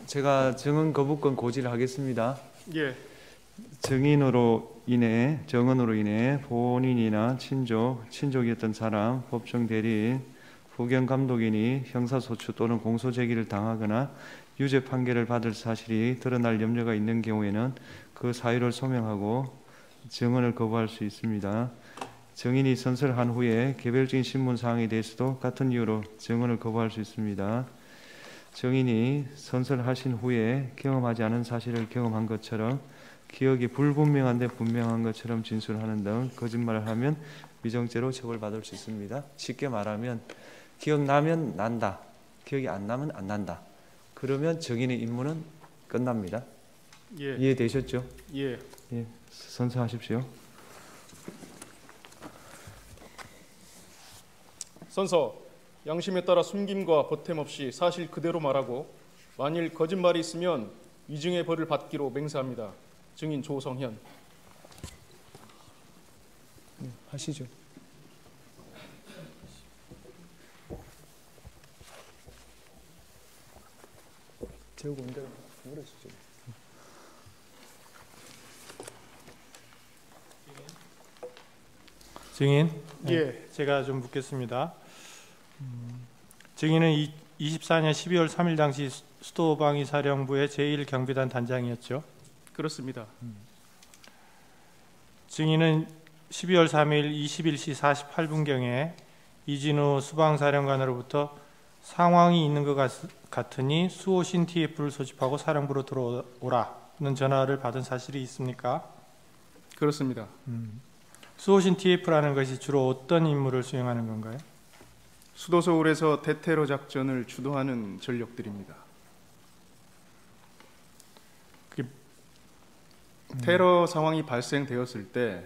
제가 증언 거부권 고지를 하겠습니다. 예. 정언으로 인해 본인이나 친족이었던 사람, 법정 대리인, 후견 감독인이 형사소추 또는 공소제기를 당하거나 유죄 판결을 받을 사실이 드러날 염려가 있는 경우에는 그 사유를 소명하고 증언을 거부할 수 있습니다. 증인이 선서한 후에 개별적인 신문 사항에 대해서도 같은 이유로 증언을 거부할 수 있습니다. 증인이 선서하신 후에 경험하지 않은 사실을 경험한 것처럼, 기억이 불분명한데 분명한 것처럼 진술하는 등 거짓말을 하면 위정죄로 처벌받을 수 있습니다. 쉽게 말하면 기억나면 난다, 기억이 안 나면 안 난다. 그러면 증인의 임무는 끝납니다. 예. 이해되셨죠? 예. 예, 선서하십시오. 선서, 양심에 따라 숨김과 보탬 없이 사실 그대로 말하고 만일 거짓말이 있으면 위증의 벌을 받기로 맹세합니다. 증인 조성현. 하시죠. 재우고 온 대로 물으시죠. 증인, 예. 제가 좀 묻겠습니다. 증인은 24년 12월 3일 당시 수도방위 사령부의 제1경비단 단장이었죠. 그렇습니다. 증인은 12월 3일 21시 48분경에 이진우 수방사령관으로부터 상황이 있는 것 같으니 수호신 TF를 소집하고 사령부로 들어오라는 전화를 받은 사실이 있습니까? 그렇습니다. 수호신 TF라는 것이 주로 어떤 임무를 수행하는 건가요? 수도 서울에서 대테러 작전을 주도하는 전력들입니다. 테러 상황이 발생되었을 때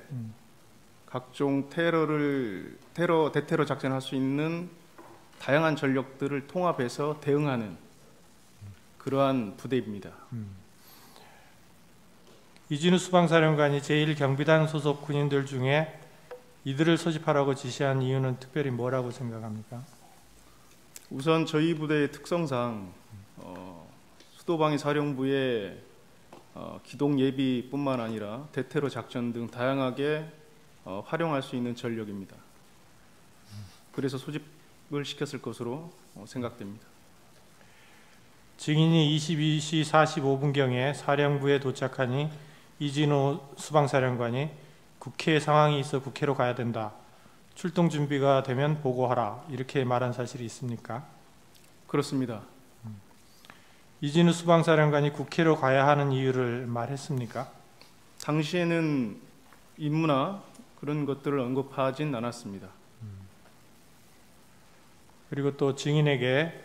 각종 대테러 작전할 수 있는 다양한 전력들을 통합해서 대응하는 그러한 부대입니다. 이진우 수방사령관이 제1경비단 소속 군인들 중에 이들을 소집하라고 지시한 이유는 특별히 뭐라고 생각합니까? 우선 저희 부대의 특성상 수도방위 사령부의 기동 예비뿐만 아니라 대테러 작전 등 다양하게 활용할 수 있는 전력입니다. 그래서 소집을 시켰을 것으로 생각됩니다. 증인이 22시 45분경에 사령부에 도착하니 이진우 수방사령관이 국회 상황이 있어 국회로 가야 된다, 출동 준비가 되면 보고하라, 이렇게 말한 사실이 있습니까? 그렇습니다. 이진우 수방사령관이 국회로 가야 하는 이유를 말했습니까? 당시에는 임무나 그런 것들을 언급하진 않았습니다. 그리고 또 증인에게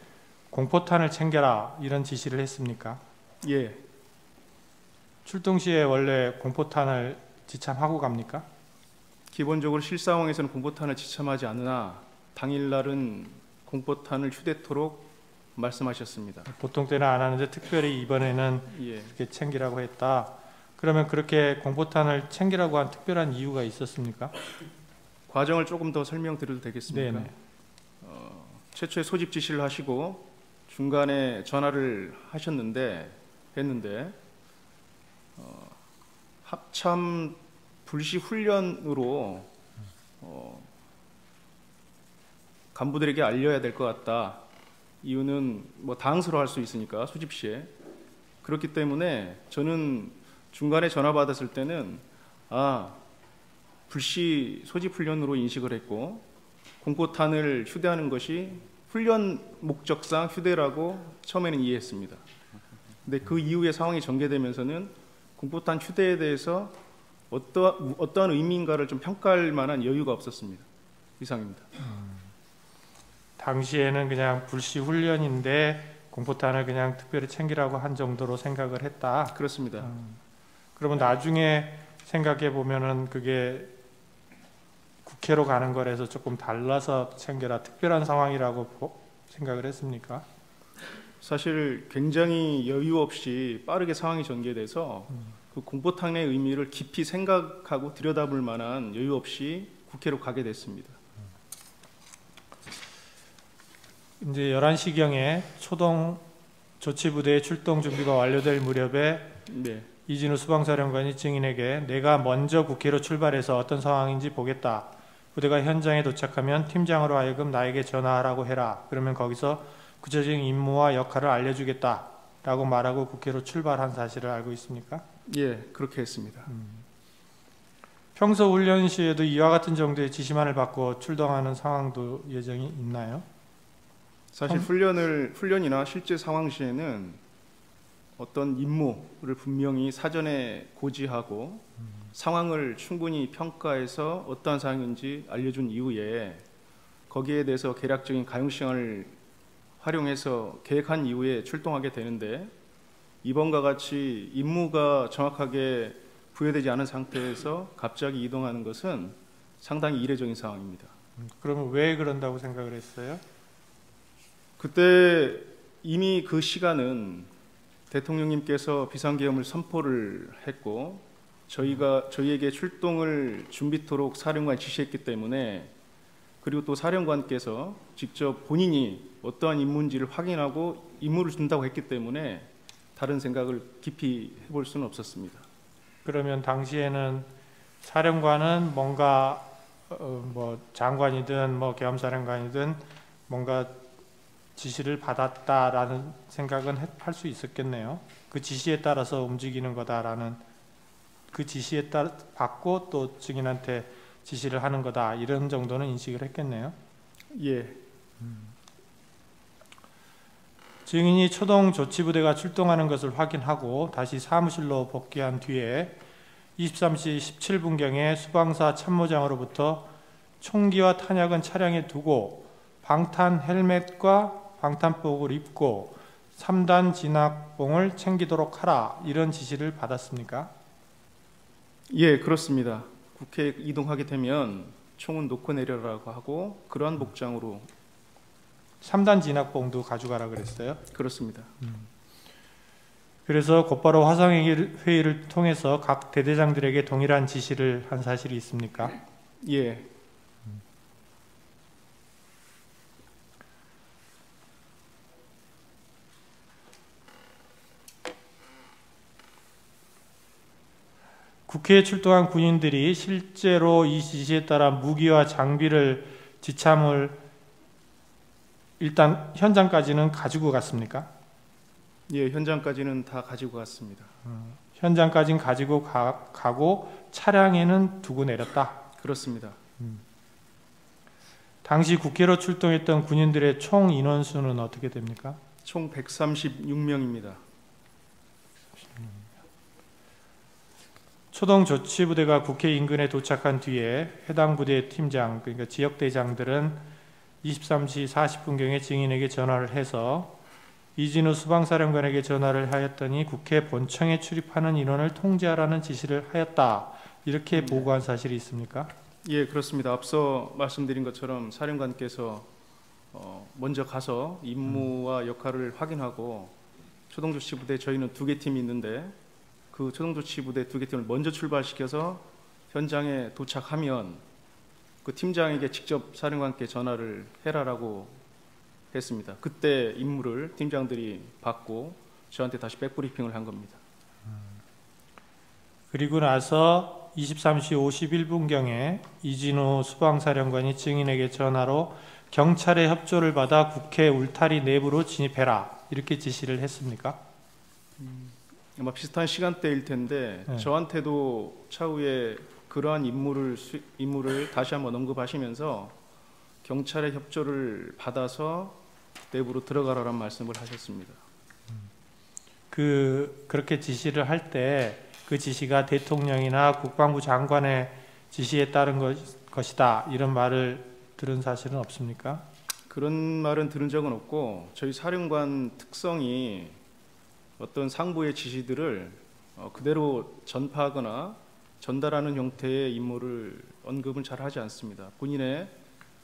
공포탄을 챙겨라, 이런 지시를 했습니까? 예. 출동 시에 원래 공포탄을 지참하고 갑니까? 기본적으로 실상황에서는 공포탄을 지참하지 않으나 당일날은 공포탄을 휴대토록 말씀하셨습니다. 보통 때는 안 하는데 특별히 이번에는 예. 이렇게 챙기라고 했다. 그러면 그렇게 공포탄을 챙기라고 한 특별한 이유가 있었습니까? 과정을 조금 더 설명드려도 되겠습니까? 네네. 최초에 소집 지시를 하시고 중간에 전화를 했는데 합참 불시 훈련으로 간부들에게 알려야 될 것 같다. 이유는 뭐 당황스러워할 수 있으니까 소집 시에. 그렇기 때문에 저는 중간에 전화 받았을 때는 불시 소집 훈련으로 인식을 했고 공포탄을 휴대하는 것이 훈련 목적상 휴대라고 처음에는 이해했습니다. 근데 그 이후에 상황이 전개되면서는 공포탄 휴대에 대해서 어떠한 의미인가를 좀 평가할 만한 여유가 없었습니다. 이상입니다. 당시에는 그냥 불시 훈련인데 공포탄을 그냥 특별히 챙기라고 한 정도로 생각을 했다. 그렇습니다. 그러면 나중에 생각해 보면은 그게 국회로 가는 거라서 조금 달라서 챙겨라, 특별한 상황이라고 생각을 했습니까? 사실 굉장히 여유 없이 빠르게 상황이 전개돼서 그 공포탄의 의미를 깊이 생각하고 들여다볼 만한 여유 없이 국회로 가게 됐습니다. 이제 11시경에 조치부대의 출동 준비가 완료될 무렵에 네. 이진우 수방사령관이 증인에게 내가 먼저 국회로 출발해서 어떤 상황인지 보겠다. 부대가 현장에 도착하면 팀장으로 하여금 나에게 전화하라고 해라. 그러면 거기서 구체적인 임무와 역할을 알려주겠다. 라고 말하고 국회로 출발한 사실을 알고 있습니까? 예, 그렇게 했습니다. 평소 훈련 시에도 이와 같은 정도의 지시만을 받고 출동하는 상황도 예정이 있나요? 사실 훈련이나 실제 상황 시에는 어떤 임무를 분명히 사전에 고지하고 상황을 충분히 평가해서 어떠한 상황인지 알려준 이후에 거기에 대해서 계략적인 가용시간을 활용해서 계획한 이후에 출동하게 되는데, 이번과 같이 임무가 정확하게 부여되지 않은 상태에서 갑자기 이동하는 것은 상당히 이례적인 상황입니다. 그러면 왜 그런다고 생각을 했어요? 그때 이미 그 시간은 대통령님께서 비상계엄을 선포를 했고 저희에게 출동을 준비토록 사령관이 지시했기 때문에, 그리고 또 사령관께서 직접 본인이 어떠한 임무인지를 확인하고 임무를 준다고 했기 때문에 다른 생각을 깊이 해볼 수는 없었습니다. 그러면 당시에는 사령관은 뭔가 뭐 장관이든 뭐 계엄사령관이든 뭔가 지시를 받았다라는 생각은 할 수 있었겠네요. 그 지시에 따라서 움직이는 거다라는, 그 지시에 따라 받고 또 증인한테 지시를 하는 거다, 이런 정도는 인식을 했겠네요. 예. 증인이 초동 조치부대가 출동하는 것을 확인하고 다시 사무실로 복귀한 뒤에 23시 17분경에 수방사 참모장으로부터 총기와 탄약은 차량에 두고 방탄 헬멧과 방탄복을 입고 3단 진압봉을 챙기도록 하라, 이런 지시를 받았습니까? 예, 그렇습니다. 국회에 이동하게 되면 총은 놓고 내려라고 하고 그러한 복장으로. 3단 진압봉도 가져가라 그랬어요? 그렇습니다. 그래서 곧바로 화상회의를 통해서 각 대대장들에게 동일한 지시를 한 사실이 있습니까? 예. 국회에 출동한 군인들이 실제로 이 지시에 따라 무기와 장비를 지참을 일단 현장까지는 가지고 갔습니까? 예, 현장까지는 다 가지고 갔습니다. 현장까지는 가지고 가고 차량에는 두고 내렸다. 그렇습니다. 당시 국회로 출동했던 군인들의 총 인원수는 어떻게 됩니까? 총 136명입니다. 초동 조치부대가 국회 인근에 도착한 뒤에 해당 부대 팀장, 그러니까 지역대장들은 23시 40분경에 증인에게 전화를 해서 이진우 수방사령관에게 전화를 하였더니 국회 본청에 출입하는 인원을 통제하라는 지시를 하였다, 이렇게 보고한 사실이 있습니까? 예, 그렇습니다. 앞서 말씀드린 것처럼 사령관께서 먼저 가서 임무와 역할을 확인하고 초동조치부대, 저희는 2개 팀이 있는데 그 초동조치부대 2개 팀을 먼저 출발시켜서 현장에 도착하면 그 팀장에게 직접 사령관께 전화를 해라라고 했습니다. 그때 임무를 팀장들이 받고 저한테 다시 백브리핑을 한 겁니다. 그리고 나서 23시 51분경에 이진우 수방사령관이 증인에게 전화로 경찰의 협조를 받아 국회 울타리 내부로 진입해라, 이렇게 지시를 했습니까? 아마 비슷한 시간대일 텐데 네. 저한테도 차후에 그러한 임무를 다시 한번 언급하시면서 경찰의 협조를 받아서 내부로 들어가라는 말씀을 하셨습니다. 그렇게 지시를 할 때 그 지시가 대통령이나 국방부 장관의 지시에 따른 것이다, 이런 말을 들은 사실은 없습니까? 그런 말은 들은 적은 없고, 저희 사령관 특성이 어떤 상부의 지시들을 그대로 전파하거나 전달하는 형태의 임무를 언급은 잘 하지 않습니다. 본인의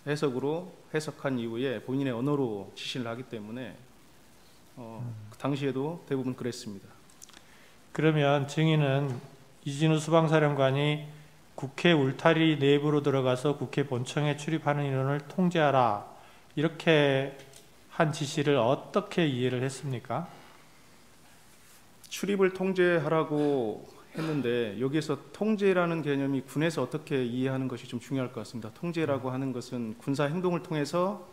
해석으로 해석한 이후에 본인의 언어로 지시를 하기 때문에 그 당시에도 대부분 그랬습니다. 그러면 증인은 이진우 수방사령관이 국회 울타리 내부로 들어가서 국회 본청에 출입하는 인원을 통제하라, 이렇게 한 지시를 어떻게 이해를 했습니까? 출입을 통제하라고 했는데 여기에서 통제라는 개념이 군에서 어떻게 이해하는 것이 좀 중요할 것 같습니다. 통제라고 하는 것은 군사 행동을 통해서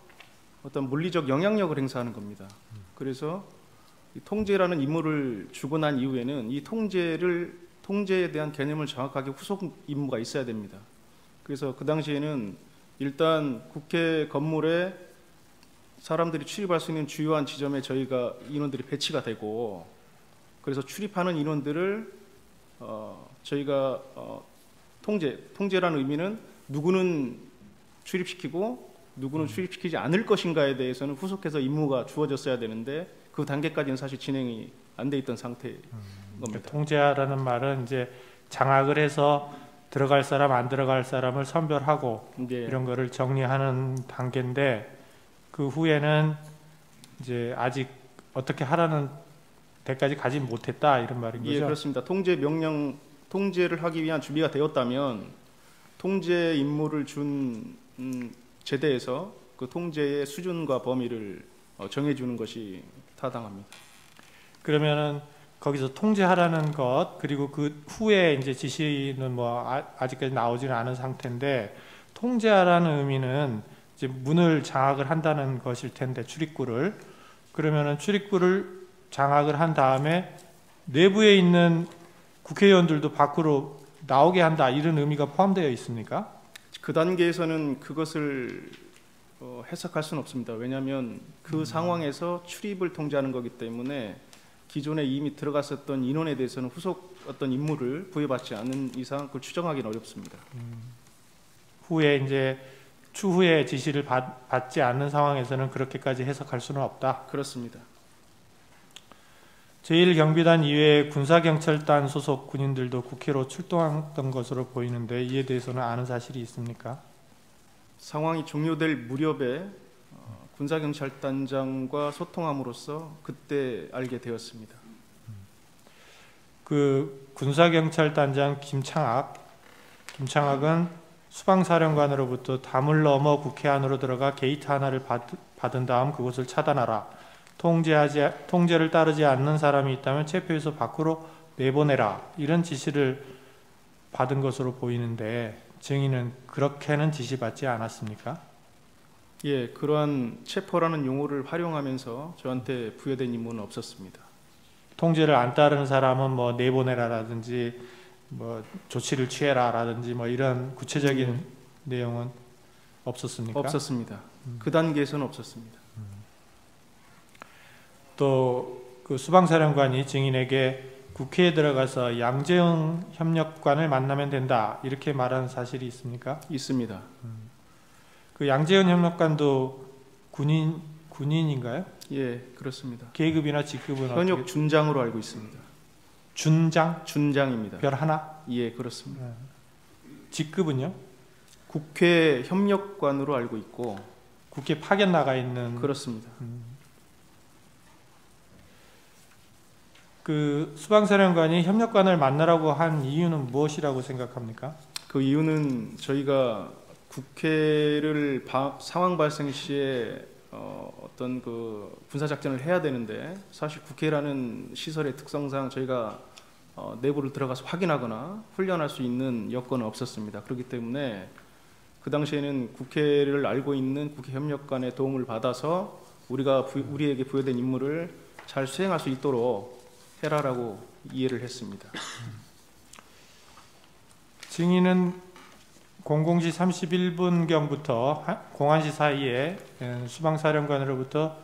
어떤 물리적 영향력을 행사하는 겁니다. 그래서 이 통제라는 임무를 주고 난 이후에는 이 통제에 대한 개념을 정확하게 후속 임무가 있어야 됩니다. 그래서 그 당시에는 일단 국회 건물에 사람들이 출입할 수 있는 주요한 지점에 저희가 인원들이 배치가 되고, 그래서 출입하는 인원들을 저희가 통제라는 의미는 누구는 출입시키고 누구는 출입시키지 않을 것인가에 대해서는 후속해서 임무가 주어졌어야 되는데 그 단계까지는 사실 진행이 안 돼 있던 상태인 겁니다. 통제하라는 말은 이제 장악을 해서 들어갈 사람 안 들어갈 사람을 선별하고 예. 이런 거를 정리하는 단계인데, 그 후에는 이제 아직 어떻게 하라는 데까지 가지 못했다 이런 말인 거죠? 예, 그렇습니다. 통제를 하기 위한 준비가 되었다면 통제 임무를 준 제대에서 그 통제의 수준과 범위를 정해주는 것이 타당합니다. 그러면은 거기서 통제하라는 것, 그리고 그 후에 이제 지시는 뭐 아직까지 나오지는 않은 상태인데, 통제하라는 의미는 이제 문을 장악을 한다는 것일 텐데, 출입구를. 그러면은 출입구를 장악을 한 다음에 내부에 있는 국회의원들도 밖으로 나오게 한다, 이런 의미가 포함되어 있습니까? 그 단계에서는 그것을 해석할 수는 없습니다. 왜냐하면 그 상황에서 출입을 통제하는 거기 때문에 기존에 이미 들어갔었던 인원에 대해서는 후속 어떤 임무를 부여받지 않는 이상 그걸 추정하기는 어렵습니다. 후에 이제 추후에 지시를 받지 않는 상황에서는 그렇게까지 해석할 수는 없다. 그렇습니다. 제1경비단 이외에 군사경찰단 소속 군인들도 국회로 출동했던 것으로 보이는데, 이에 대해서는 아는 사실이 있습니까? 상황이 종료될 무렵에 군사경찰단장과 소통함으로써 그때 알게 되었습니다. 그 군사경찰단장 김창학은 수방사령관으로부터 담을 넘어 국회 안으로 들어가 게이트 하나를 받은 다음 그곳을 차단하라. 통제를 따르지 않는 사람이 있다면 체포해서 밖으로 내보내라. 이런 지시를 받은 것으로 보이는데, 증인은 그렇게는 지시받지 않았습니까? 예, 그러한 체포라는 용어를 활용하면서 저한테 부여된 임무는 없었습니다. 통제를 안 따르는 사람은 뭐 내보내라라든지 뭐 조치를 취해라라든지 뭐 이런 구체적인 내용은 없었습니까? 없었습니다. 그 단계에서는 없었습니다. 또 그 수방사령관이 증인에게 국회에 들어가서 양재영 협력관을 만나면 된다, 이렇게 말한 사실이 있습니까? 있습니다. 그 양재영 협력관도 군인인가요? 예, 그렇습니다. 계급이나 직급은 현역 어떻게? 준장으로 알고 있습니다. 준장? 준장입니다. 별 하나? 예, 그렇습니다. 직급은요? 국회 협력관으로 알고 있고. 국회 파견 나가 있는. 그렇습니다. 그 수방사령관이 협력관을 만나라고 한 이유는 무엇이라고 생각합니까? 그 이유는 저희가 국회를 상황 발생 시에 어떤 그 군사작전을 해야 되는데, 사실 국회라는 시설의 특성상 저희가 내부를 들어가서 확인하거나 훈련할 수 있는 여건은 없었습니다. 그렇기 때문에 그 당시에는 국회를 알고 있는 국회 협력관의 도움을 받아서 우리에게 부여된 임무를 잘 수행할 수 있도록 해라라고 이해를 했습니다. 증인은 00시 31분경부터 01시 사이에 수방사령관으로부터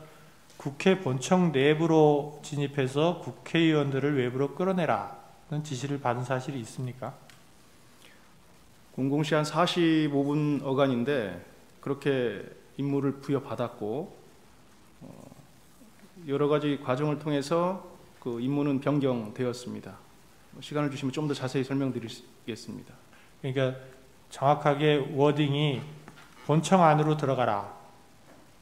국회 본청 내부로 진입해서 국회의원들을 외부로 끌어내라는 지시를 받은 사실이 있습니까? 00시 한 45분 어간인데 그렇게 임무를 부여받았고, 여러 가지 과정을 통해서 그 임무는 변경되었습니다. 시간을 주시면 좀 더 자세히 설명드리겠습니다. 그러니까 정확하게 워딩이 본청 안으로 들어가라,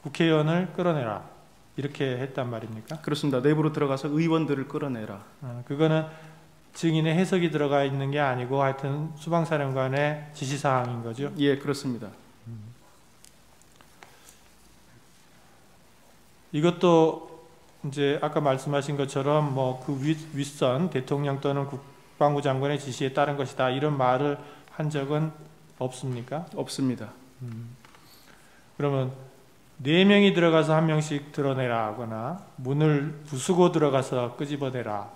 국회의원을 끌어내라, 이렇게 했단 말입니까? 그렇습니다. 내부로 들어가서 의원들을 끌어내라. 그거는 증인의 해석이 들어가 있는 게 아니고 하여튼 수방사령관의 지시사항인 거죠? 예, 그렇습니다. 이것도 이제 아까 말씀하신 것처럼 뭐 그 윗선 대통령 또는 국방부 장관의 지시에 따른 것이다 이런 말을 한 적은 없습니까? 없습니다. 그러면 4명이 들어가서 1명씩 드러내라 하거나 문을 부수고 들어가서 끄집어내라,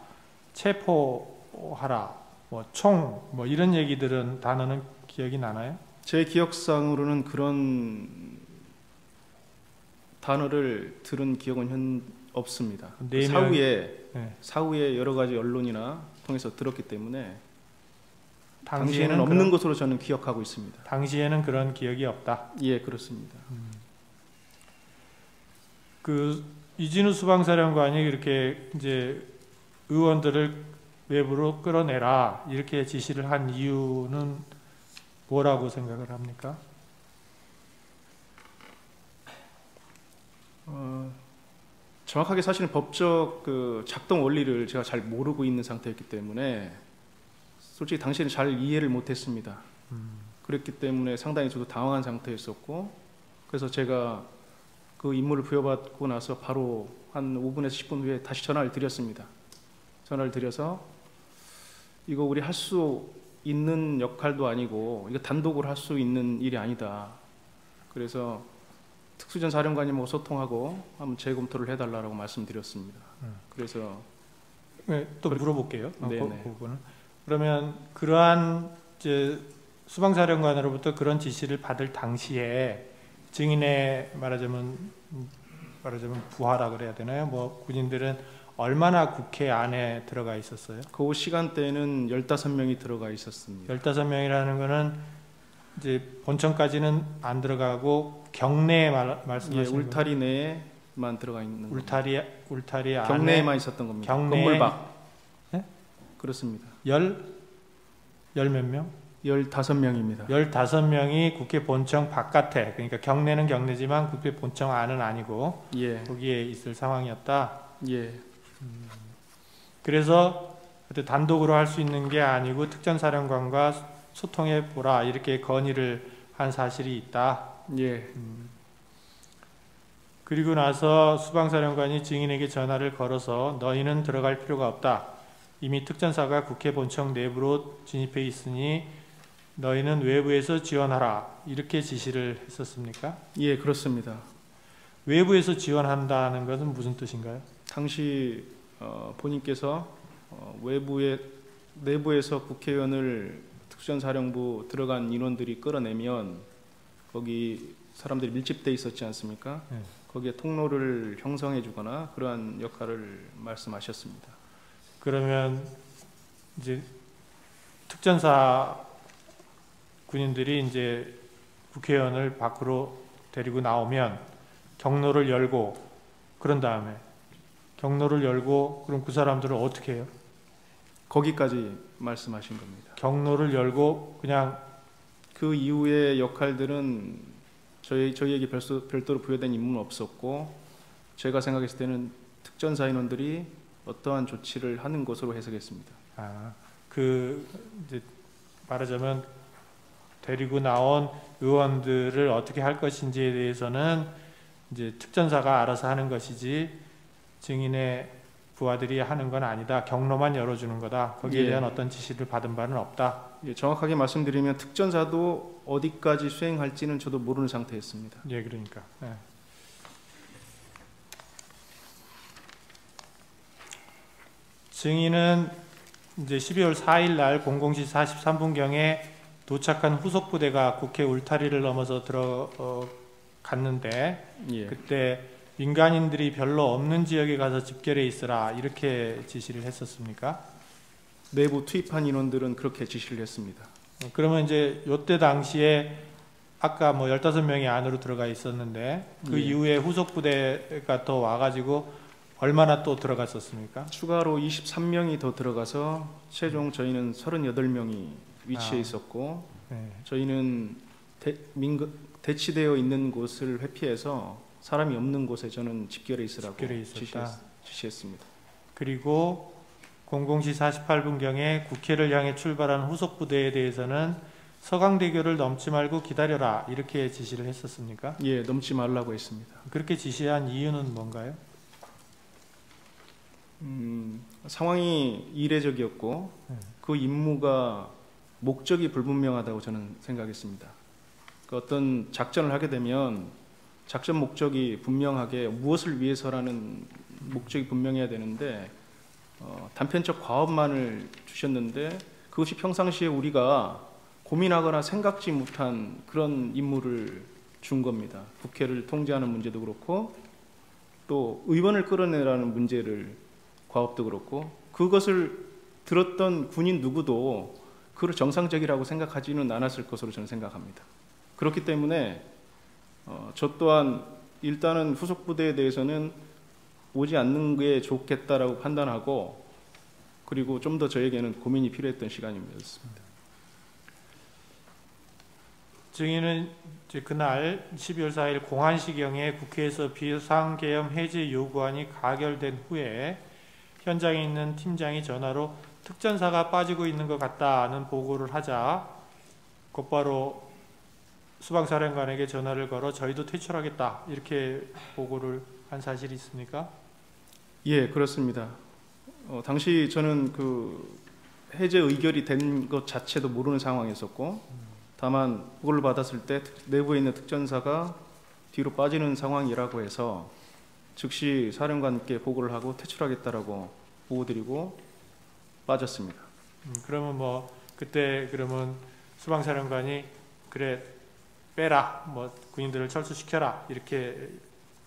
체포하라, 뭐 총, 뭐 이런 얘기들은 단어는 기억이 나나요? 제 기억상으로는 그런 단어를 들은 기억은 없습니다. 네 명- 사후에 여러 가지 언론이나 통해서 들었기 때문에 당시에는 당시에는 없는 것으로 저는 기억하고 있습니다. 당시에는 그런 기억이 없다. 예, 그렇습니다. 그 이진우 수방사령관이 이렇게 이제 의원들을 외부로 끌어내라 이렇게 지시를 한 이유는 뭐라고 생각을 합니까? 정확하게 사실은 법적 그 작동 원리를 제가 잘 모르고 있는 상태였기 때문에 솔직히 당시에는 잘 이해를 못했습니다. 그랬기 때문에 상당히 저도 당황한 상태였었고, 그래서 제가 그 임무를 부여받고 나서 바로 한 5분에서 10분 후에 다시 전화를 드렸습니다. 전화를 드려서 이거 우리 할 수 있는 역할도 아니고 이거 단독으로 할 수 있는 일이 아니다. 그래서 특수전 사령관님하고 소통하고 한번 재검토를 해달라고 말씀드렸습니다. 그래서 네, 또 물어볼게요. 네네. 그 부분은. 그러면 그러한 이제 수방사령관으로부터 그런 지시를 받을 당시에 증인의 말하자면 부하라 그래야 되나요? 뭐 군인들은 얼마나 국회 안에 들어가 있었어요? 그 시간대에는 15명이 들어가 있었습니다. 15명이라는 거는 이제 본청까지는 안 들어가고 경내에 예, 말씀하시는 거예요? 울타리 내에만 들어가 있는 울타리 안에 경내에만 있었던 겁니다. 경내에- 건물 밖. 네? 그렇습니다. 열 몇 명? 15명입니다. 15명이 국회 본청 바깥에, 그러니까 경내는 경내지만 국회 본청 안은 아니고 예, 거기에 있을 상황이었다. 예, 그래서 그때 단독으로 할 수 있는 게 아니고 특전사령관과 소통해 보라 이렇게 건의를 한 사실이 있다. 예, 그리고 나서 수방사령관이 증인에게 전화를 걸어서 너희는 들어갈 필요가 없다. 이미 특전사가 국회 본청 내부로 진입해 있으니 너희는 외부에서 지원하라. 이렇게 지시를 했었습니까? 예, 그렇습니다. 외부에서 지원한다는 것은 무슨 뜻인가요? 당시 본인께서 내부에서 국회의원을 특수전사령부 들어간 인원들이 끌어내면 거기 사람들이 밀집돼 있었지 않습니까? 네. 거기에 통로를 형성해 주거나 그러한 역할을 말씀하셨습니다. 그러면 이제 특전사 군인들이 이제 국회의원을 밖으로 데리고 나오면 경로를 열고 그런 다음에 경로를 열고 그럼 그 사람들을 어떻게 해요? 거기까지 말씀하신 겁니다. 경로를 열고 그냥 그 이후의 역할들은 저희에게 별도로 부여된 임무는 없었고, 제가 생각했을 때는 특전사 인원들이 어떠한 조치를 하는 것으로 해석했습니다. 그 이제 말하자면 데리고 나온 의원들을 어떻게 할 것인지에 대해서는 이제 특전사가 알아서 하는 것이지 증인의 부하들이 하는 건 아니다. 경로만 열어주는 거다. 거기에 예. 대한 어떤 지시를 받은 바는 없다. 예, 정확하게 말씀드리면 특전사도 어디까지 수행할지는 저도 모르는 상태였습니다. 예, 그러니까. 예. 증인은 이제 12월 4일 날 00시 43분경에 도착한 후속 부대가 국회 울타리를 넘어서 들어갔는데 예, 그때 민간인들이 별로 없는 지역에 가서 집결해 있으라 이렇게 지시를 했었습니까? 내부 투입한 인원들은 그렇게 지시를 했습니다. 그러면 이제 요때 당시에 아까 뭐 15명이 안으로 들어가 있었는데 그 예. 이후에 후속 부대가 더 와가지고 얼마나 또 들어갔었습니까? 추가로 23명이 더 들어가서 최종 저희는 38명이 위치해 있었고, 네. 저희는 대치되어 있는 곳을 회피해서 사람이 없는 곳에 저는 집결해 있으라고 집결해 있었다. 지시했습니다. 그리고 00시 48분경에 국회를 향해 출발한 후속 부대에 대해서는 서강대교를 넘지 말고 기다려라 이렇게 지시를 했었습니까? 예, 넘지 말라고 했습니다. 그렇게 지시한 이유는 뭔가요? 상황이 이례적이었고 그 임무가 목적이 불분명하다고 저는 생각했습니다. 그 어떤 작전을 하게 되면 작전 목적이 분명하게 무엇을 위해서라는 목적이 분명해야 되는데 단편적 과업만을 주셨는데 그것이 평상시에 우리가 고민하거나 생각지 못한 그런 임무를 준 겁니다. 국회를 통제하는 문제도 그렇고 또 의원을 끌어내라는 문제를 과업도 그렇고 그것을 들었던 군인 누구도 그걸 정상적이라고 생각하지는 않았을 것으로 저는 생각합니다. 그렇기 때문에 저 또한 일단은 후속 부대에 대해서는 오지 않는 게 좋겠다라고 판단하고 그리고 좀 더 저에게는 고민이 필요했던 시간이었습니다. 증인은 이제 그날 12월 4일 공안시경에 국회에서 비상계엄 해제 요구안이 가결된 후에 현장에 있는 팀장이 전화로 특전사가 빠지고 있는 것 같다는 보고를 하자 곧바로 수방사령관에게 전화를 걸어 저희도 퇴출하겠다 이렇게 보고를 한 사실이 있습니까? 예, 그렇습니다. 당시 저는 그 해제 의결이 된 것 자체도 모르는 상황이었었고 다만 그걸 받았을 때 내부에 있는 특전사가 뒤로 빠지는 상황이라고 해서 즉시 사령관께 보고를 하고 퇴출하겠다라고 보고드리고 빠졌습니다. 그러면 뭐 그때 그러면 수방사령관이 그래 빼라 뭐 군인들을 철수시켜라 이렇게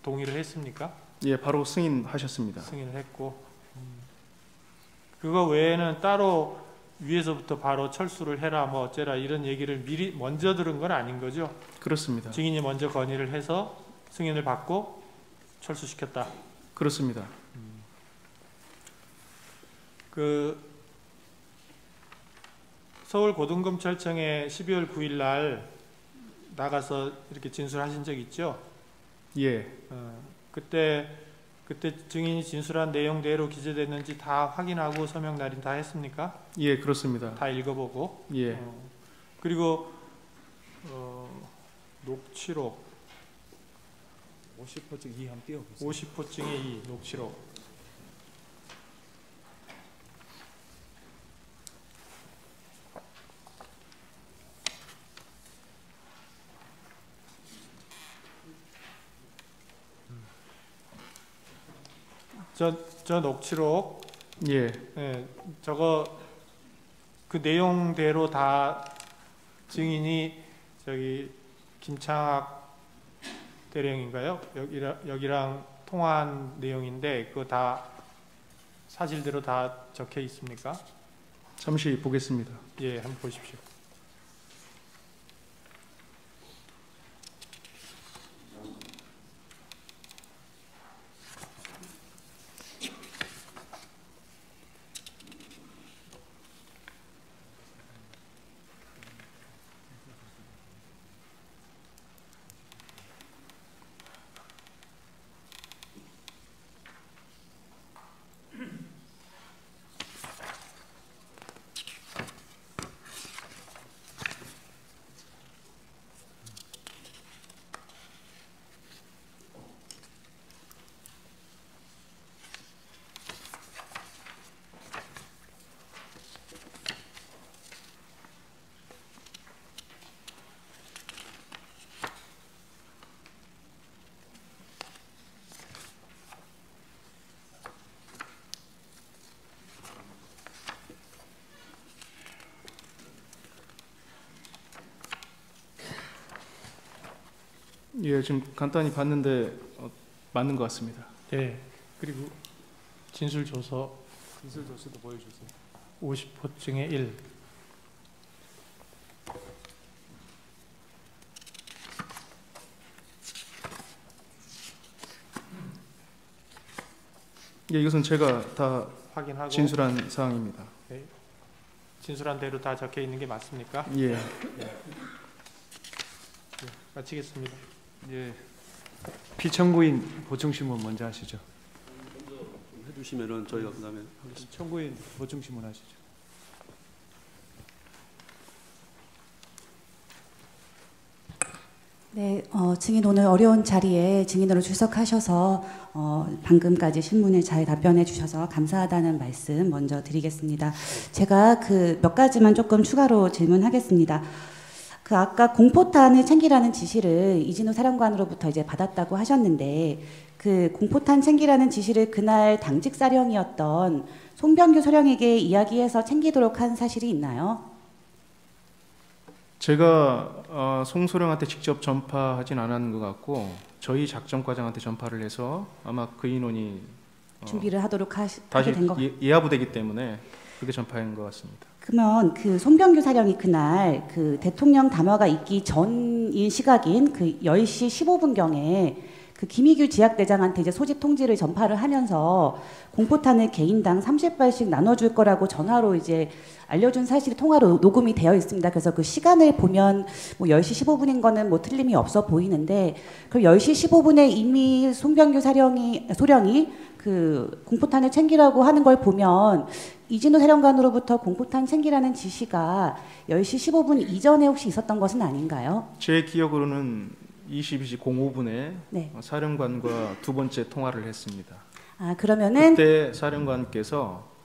동의를 했습니까? 예, 바로 승인하셨습니다. 승인을 했고 그거 외에는 따로 위에서부터 바로 철수를 해라 뭐 어째라 이런 얘기를 미리 먼저 들은 건 아닌 거죠? 그렇습니다. 증인이 먼저 건의를 해서 승인을 받고 철수시켰다. 그렇습니다. 그 서울고등검찰청에 12월 9일 날 나가서 이렇게 진술하신 적 있죠? 예. 그때 증인이 진술한 내용대로 기재됐는지 다 확인하고 서명 날인 다 했습니까? 예, 그렇습니다. 다 읽어보고. 예. 그리고 녹취록 50호증 2 한번 띄워보세요. 50호증의 2 녹취록. 저 녹취록, 예. 예, 저거 그 내용대로 다 증인이 저기 김창학 대령인가요? 여기랑 통화한 내용인데 그거 다 사실대로 다 적혀 있습니까? 잠시 보겠습니다. 예, 한번 보십시오. 예, 지금 간단히 봤는데 맞는 것 같습니다. 예, 그리고 진술조서도 보여주세요. 50호증의 1. 예, 이것은 제가 다 확인하고 진술한 사항입니다. 네, 진술한 대로 다 적혀 있는 게 맞습니까? 예. 마치겠습니다. 예. 피청구인 보충신문 먼저 하시죠. 먼저 해주시면은 저희가 그다음에 하겠습니다. 청구인 보충신문 하시죠. 네, 증인 오늘 어려운 자리에 증인으로 출석하셔서 방금까지 신문에 잘 답변해 주셔서 감사하다는 말씀 먼저 드리겠습니다. 제가 그 몇 가지만 조금 추가로 질문하겠습니다. 그 아까 공포탄을 챙기라는 지시를 이진우 사령관으로부터 이제 받았다고 하셨는데 그 공포탄 챙기라는 지시를 그날 당직 사령이었던 송병규 소령에게 이야기해서 챙기도록 한 사실이 있나요? 제가 송 소령한테 직접 전파하진 않았는 것 같고 저희 작전과장한테 전파를 해서 아마 그 인원이 준비를 하도록 다시 하게 된 것 예하부되기 때문에 그렇게 전파한 것 같습니다. 그러면 그 송병규 사령이 그날 그 대통령 담화가 있기 전인 시각인 그 10시 15분경에 그 김희규 지학대장한테 이제 소집 통지를 전파를 하면서 공포탄을 개인당 30발씩 나눠줄 거라고 전화로 이제 알려준 사실이 통화로 녹음이 되어 있습니다. 그래서 그 시간을 보면 뭐 10시 15분인 거는 뭐 틀림이 없어 보이는데 그럼 10시 15분에 이미 송병규 소령이 그 공포탄을 챙기라고 하는 걸 보면 이진우 사령관으로부터 공포탄 챙기라는 지시가 10시 15분 이전에 혹시 있었던 것은 아닌가요? 제 기억으로는 22시 05분에 네. 사령관과 두 번째 통화를 했습니다. 아, 그러면은 그때 사령관께서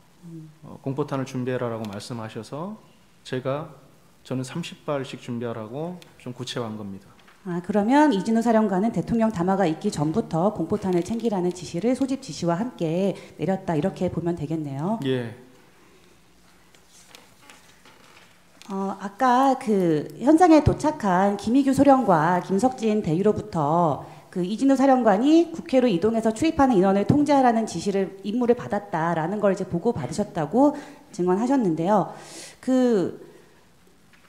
공포탄을 준비해라라고 말씀하셔서 저는 30발씩 준비하라고 좀 구체화한 겁니다. 아, 그러면 이진우 사령관은 대통령 담화가 있기 전부터 공포탄을 챙기라는 지시를 소집 지시와 함께 내렸다 이렇게 보면 되겠네요. 예. 아까 그 현장에 도착한 김희규 소령과 김석진 대위로부터 그 이진우 사령관이 국회로 이동해서 출입하는 인원을 통제하라는 임무를 받았다라는 걸 이제 보고 받으셨다고 증언하셨는데요. 그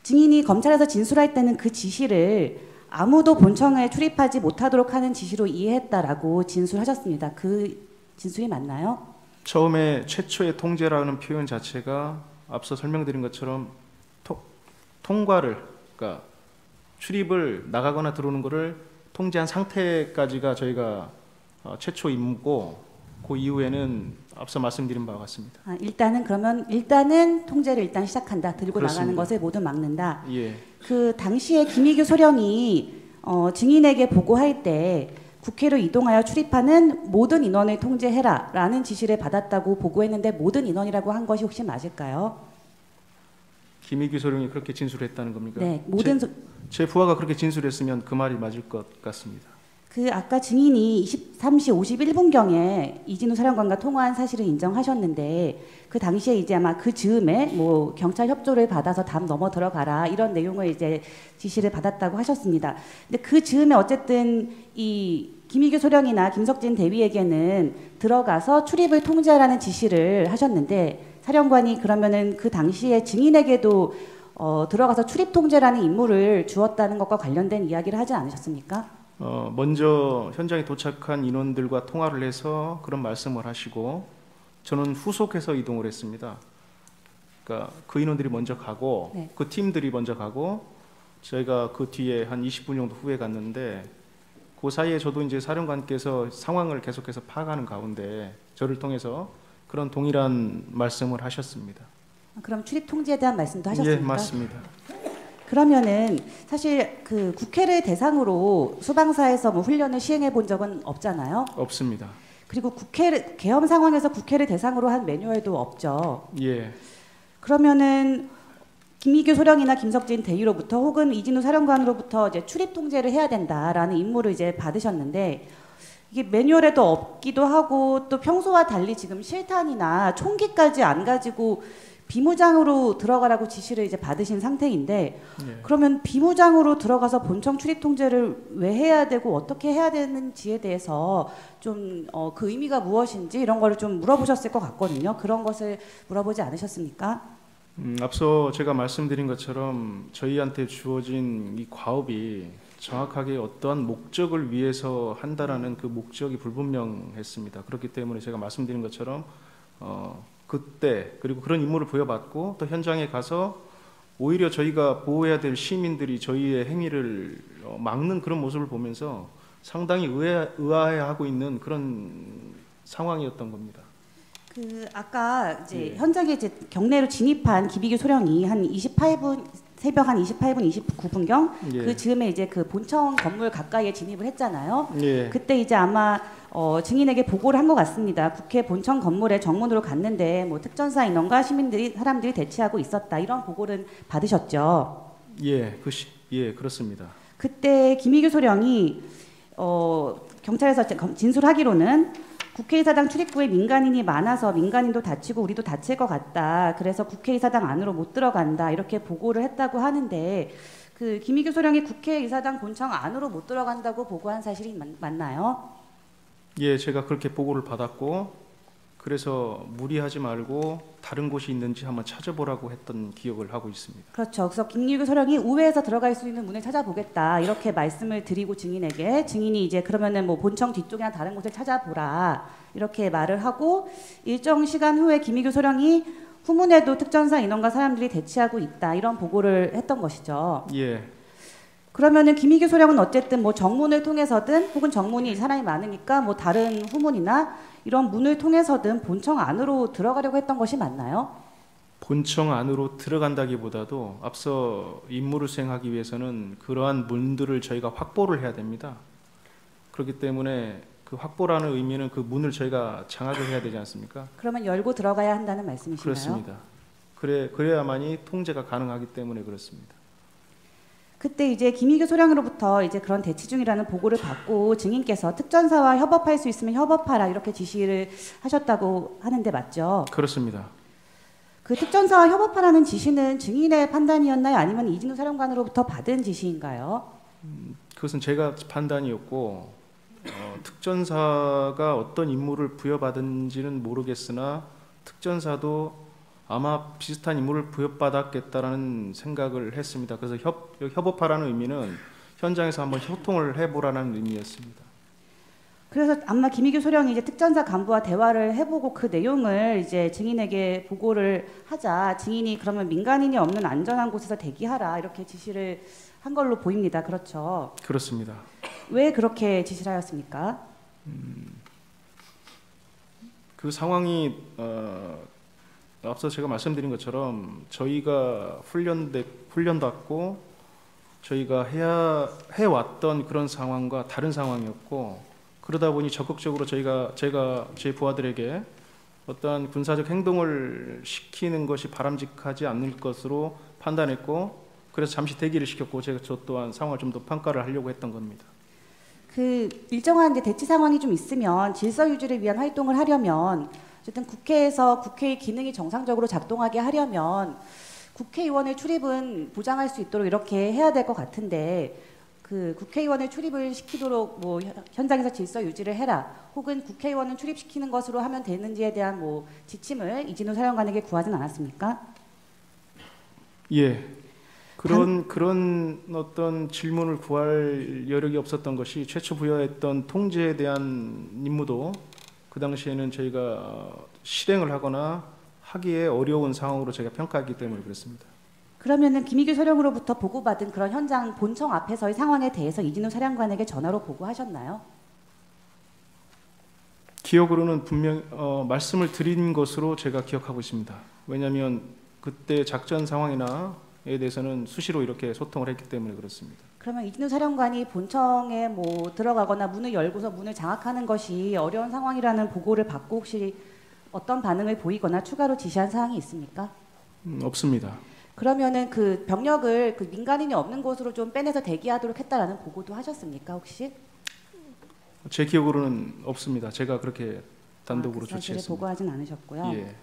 증인이 검찰에서 진술할 때는 그 지시를 아무도 본청에 출입하지 못하도록 하는 지시로 이해했다라고 진술하셨습니다. 그 진술이 맞나요? 처음에 최초의 통제라는 표현 자체가 앞서 설명드린 것처럼 통과를, 그러니까 출입을 나가거나 들어오는 것을 통제한 상태까지가 저희가 최초 임무고 그 이후에는 앞서 말씀드린 바와 같습니다. 아, 일단은 통제를 일단 시작한다. 들고 그렇습니다. 나가는 것을 모두 막는다. 예. 그 당시에 김희규 소령이 증인에게 보고할 때 국회로 이동하여 출입하는 모든 인원을 통제해라라는 지시를 받았다고 보고했는데 모든 인원이라고 한 것이 혹시 맞을까요? 김희규 소령이 그렇게 진술했다는 겁니까? 네, 제 부하가 그렇게 진술했으면 그 말이 맞을 것 같습니다. 그 아까 증인이 23시 51분경에 이진우 사령관과 통화한 사실을 인정하셨는데 그 당시에 이제 아마 그 즈음에 뭐 경찰 협조를 받아서 담 넘어 들어가라 이런 내용을 이제 지시를 받았다고 하셨습니다. 근데 그 즈음에 어쨌든 이 김희규 소령이나 김석진 대위에게는 들어가서 출입을 통제하라는 지시를 하셨는데 사령관이 그러면은 그 당시에 증인에게도 들어가서 출입 통제라는 임무를 주었다는 것과 관련된 이야기를 하지 않으셨습니까? 먼저 현장에 도착한 인원들과 통화를 해서 그런 말씀을 하시고 저는 후속해서 이동을 했습니다. 그러니까 그 인원들이 먼저 가고 네. 그 팀들이 먼저 가고 저희가 그 뒤에 한 20분 정도 후에 갔는데 그 사이에 저도 이제 사령관께서 상황을 계속해서 파악하는 가운데 저를 통해서 그런 동일한 말씀을 하셨습니다. 그럼 출입 통제에 대한 말씀도 하셨습니까? 예, 맞습니다. 그러면은 사실 그 국회를 대상으로 수방사에서 뭐 훈련을 시행해 본 적은 없잖아요. 없습니다. 그리고 계엄 상황에서 국회를 대상으로 한 매뉴얼도 없죠. 예. 그러면은 김희규 소령이나 김석진 대위로부터 혹은 이진우 사령관으로부터 이제 출입 통제를 해야 된다라는 임무를 이제 받으셨는데 이게 매뉴얼에도 없기도 하고 또 평소와 달리 지금 실탄이나 총기까지 안 가지고 비무장으로 들어가라고 지시를 이제 받으신 상태인데 예. 그러면 비무장으로 들어가서 본청 출입 통제를 왜 해야 되고 어떻게 해야 되는지에 대해서 좀 그 의미가 무엇인지 이런 거를 좀 물어보셨을 것 같거든요. 그런 것을 물어보지 않으셨습니까? 앞서 제가 말씀드린 것처럼 저희한테 주어진 이 과업이 정확하게 어떠한 목적을 위해서 한다라는 그 목적이 불분명했습니다. 그렇기 때문에 제가 말씀드린 것처럼 그때 그리고 그런 임무를 부여받고 또 현장에 가서 오히려 저희가 보호해야 될 시민들이 저희의 행위를 막는 그런 모습을 보면서 상당히 의아해하고 있는 그런 상황이었던 겁니다. 그 아까 이제 현장에 이제 경내로 진입한 김희규 소령이 한 28분 새벽 한 28분, 29분경 예. 그 즈음에 이제 그 본청 건물 가까이에 진입을 했잖아요. 예. 그때 이제 아마 증인에게 보고를 한 것 같습니다. 국회 본청 건물에 정문으로 갔는데 뭐 특전사 인원과 사람들이 대치하고 있었다 이런 보고를 받으셨죠. 예, 예, 그렇습니다. 그때 김희규 소령이 경찰에서 진술하기로는 국회의사당 출입구에 민간인이 많아서 민간인도 다치고 우리도 다칠 것 같다. 그래서 국회의사당 안으로 못 들어간다. 이렇게 보고를 했다고 하는데 그 김희규 소령이 국회의사당 본청 안으로 못 들어간다고 보고한 사실이 맞나요? 예, 제가 그렇게 보고를 받았고 그래서 무리하지 말고 다른 곳이 있는지 한번 찾아보라고 했던 기억을 하고 있습니다. 그렇죠. 그래서 김희규 소령이 우회해서 들어갈 수 있는 문을 찾아보겠다 이렇게 말씀을 드리고 증인에게 증인이 이제 그러면은 뭐 본청 뒤쪽이나 다른 곳을 찾아보라 이렇게 말을 하고 일정 시간 후에 김희규 소령이 후문에도 특전사 인원과 사람들이 대치하고 있다 이런 보고를 했던 것이죠. 예, 그러면은 김희규 소령은 어쨌든 뭐 정문을 통해서든 혹은 정문이 사람이 많으니까 뭐 다른 후문이나 이런 문을 통해서든 본청 안으로 들어가려고 했던 것이 맞나요? 본청 안으로 들어간다기보다도 앞서 임무를 수행하기 위해서는 그러한 문들을 저희가 확보를 해야 됩니다. 그렇기 때문에 그 확보라는 의미는 그 문을 저희가 장악을 해야 되지 않습니까? 그러면 열고 들어가야 한다는 말씀이신가요? 그렇습니다. 그래야만이 통제가 가능하기 때문에 그렇습니다. 그때 이제 김희규 소령으로부터 이제 그런 대치 중이라는 보고를 받고 증인께서 특전사와 협업할 수 있으면 협업하라 이렇게 지시를 하셨다고 하는데 맞죠? 그렇습니다. 그 특전사와 협업하라는 지시는 증인의 판단이었나요? 아니면 이진우 사령관으로부터 받은 지시인가요? 그것은 제가 판단이었고 특전사가 어떤 임무를 부여받은지는 모르겠으나 특전사도 아마 비슷한 임무를 부여받았겠다라는 생각을 했습니다. 그래서 협업하라는 의미는 현장에서 한번 소통을 해보라는 의미였습니다. 그래서 아마 김희규 소령이 이제 특전사 간부와 대화를 해보고 그 내용을 이제 증인에게 보고를 하자 증인이 그러면 민간인이 없는 안전한 곳에서 대기하라 이렇게 지시를 한 걸로 보입니다. 그렇죠? 그렇습니다. 왜 그렇게 지시를 하였습니까? 그 상황이 앞서 제가 말씀드린 것처럼 저희가 훈련받고 저희가 해왔던 그런 상황과 다른 상황이었고 그러다 보니 적극적으로 제가 제 부하들에게 어떠한 군사적 행동을 시키는 것이 바람직하지 않을 것으로 판단했고 그래서 잠시 대기를 시켰고 저 또한 상황을 좀 더 평가를 하려고 했던 겁니다. 그 일정한 이제 대치 상황이 좀 있으면 질서 유지를 위한 활동을 하려면 어쨌든 국회에서 국회의 기능이 정상적으로 작동하게 하려면 국회의원의 출입은 보장할 수 있도록 이렇게 해야 될 것 같은데 그 국회의원의 출입을 시키도록 뭐 현장에서 질서 유지를 해라 혹은 국회의원을 출입시키는 것으로 하면 되는지에 대한 뭐 지침을 이진우 사령관에게 구하진 않았습니까? 예. 그런 어떤 질문을 구할 여력이 없었던 것이 최초 부여했던 통제에 대한 임무도 그 당시에는 저희가 실행을 하거나 하기에 어려운 상황으로 제가 평가했기 때문에 그렇습니다. 그러면은 김희규 소령으로부터 보고받은 그런 현장 본청 앞에서의 상황에 대해서 이진우 사령관에게 전화로 보고하셨나요? 기억으로는 분명 말씀을 드린 것으로 제가 기억하고 있습니다. 왜냐하면 그때 작전 상황이나에 대해서는 수시로 이렇게 소통을 했기 때문에 그렇습니다. 그러면 이진우 사령관이 본청에 뭐 들어가거나 문을 열고서 문을 장악하는 것이 어려운 상황이라는 보고를 받고 혹시 어떤 반응을 보이거나 추가로 지시한 사항이 있습니까? 없습니다. 그러면은 그 병력을 그 민간인이 없는 곳으로 좀 빼내서 대기하도록 했다라는 보고도 하셨습니까 혹시? 제 기억으로는 없습니다. 제가 그렇게 단독으로 그 사실을 조치했습니다. 보고하진 않으셨고요. 예.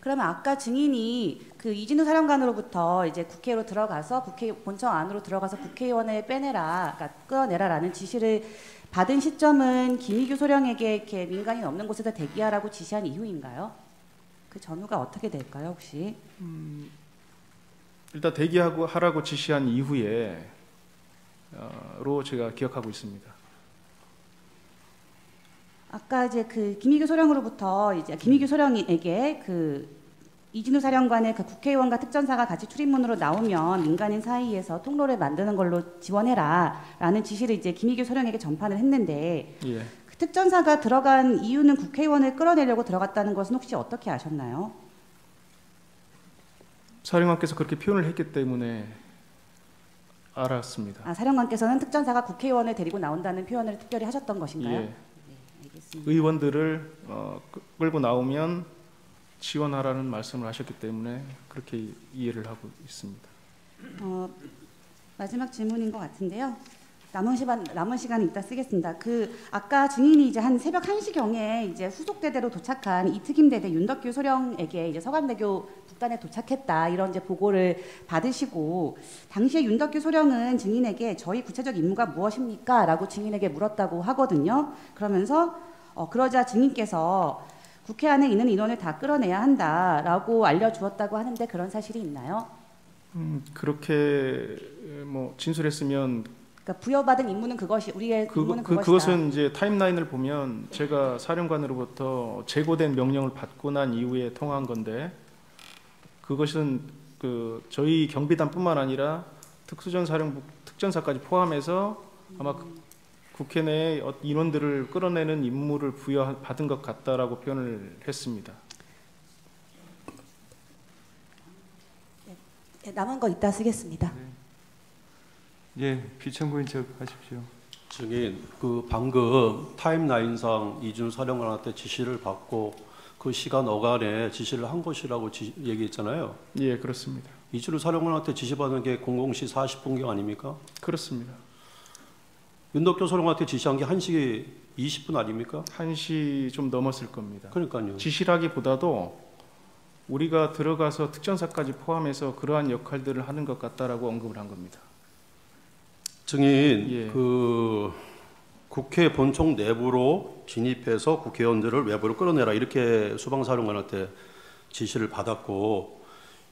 그러면 아까 증인이 그 이진우 사령관으로부터 이제 국회로 들어가서 국회 본청 안으로 들어가서 국회의원을 빼내라, 그러니까 끌어내라라는 지시를 받은 시점은 김희규 소령에게 이렇게 민간인 없는 곳에서 대기하라고 지시한 이후인가요? 그 전후가 어떻게 될까요, 혹시? 일단 하라고 지시한 이후에로 제가 기억하고 있습니다. 아까 이제 그 김희규 소령으로부터 이제 김희규 소령에게 그 이진우 사령관의 그 국회의원과 특전사가 같이 출입문으로 나오면 민간인 사이에서 통로를 만드는 걸로 지원해라라는 지시를 이제 김희규 소령에게 전파를 했는데 예. 그 특전사가 들어간 이유는 국회의원을 끌어내려고 들어갔다는 것은 혹시 어떻게 아셨나요? 사령관께서 그렇게 표현을 했기 때문에 알았습니다. 아, 사령관께서는 특전사가 국회의원을 데리고 나온다는 표현을 특별히 하셨던 것인가요? 예. 네, 알겠습니다. 의원들을 끌고 나오면 지원하라는 말씀을 하셨기 때문에 그렇게 이해를 하고 있습니다. 마지막 질문인 것 같은데요. 남은 시간은 이따 쓰겠습니다. 아까 증인이 이제 한 새벽 1시경에 이제 후속대대로 도착한 이특임대대 윤덕규 소령에게 이제 서강대교 북단에 도착했다 이런 이제 보고를 받으시고 당시에 윤덕규 소령은 증인에게 저희 구체적 임무가 무엇입니까?라고 증인에게 물었다고 하거든요. 그러면서 그러자 증인께서 국회 안에 있는 인원을 다 끌어내야 한다라고 알려주었다고 하는데 그런 사실이 있나요? 그렇게 뭐 진술했으면 그러니까 부여받은 임무는 그것이 우리의 임무는 그것이다. 그것은 이제 타임라인을 보면 제가 사령관으로부터 제고된 명령을 받고 난 이후에 통화한 건데 그것은 저희 경비단뿐만 아니라 특수전사령부 특전사까지 포함해서 아마 국회 내 인원들을 끌어내는 임무를 부여받은 것 같다라고 표현을 했습니다. 네, 남은 거 이따 쓰겠습니다. 예, 피청구인 척 하십시오. 증인, 방금 타임라인상 이준우 사령관한테 지시를 받고 그 시간 어간에 지시를 한 것이라고 얘기했잖아요. 예, 그렇습니다. 이준우 사령관한테 지시받은 게 00시 40분경 아닙니까? 그렇습니다. 윤덕교 사령관한테 지시한 게 1시 20분 아닙니까? 1시 좀 넘었을 겁니다. 그러니까요. 지시라기보다도 우리가 들어가서 특전사까지 포함해서 그러한 역할들을 하는 것 같다라고 언급을 한 겁니다. 증인, 예. 국회 본청 내부로 진입해서 국회의원들을 외부로 끌어내라 이렇게 수방사령관한테 지시를 받았고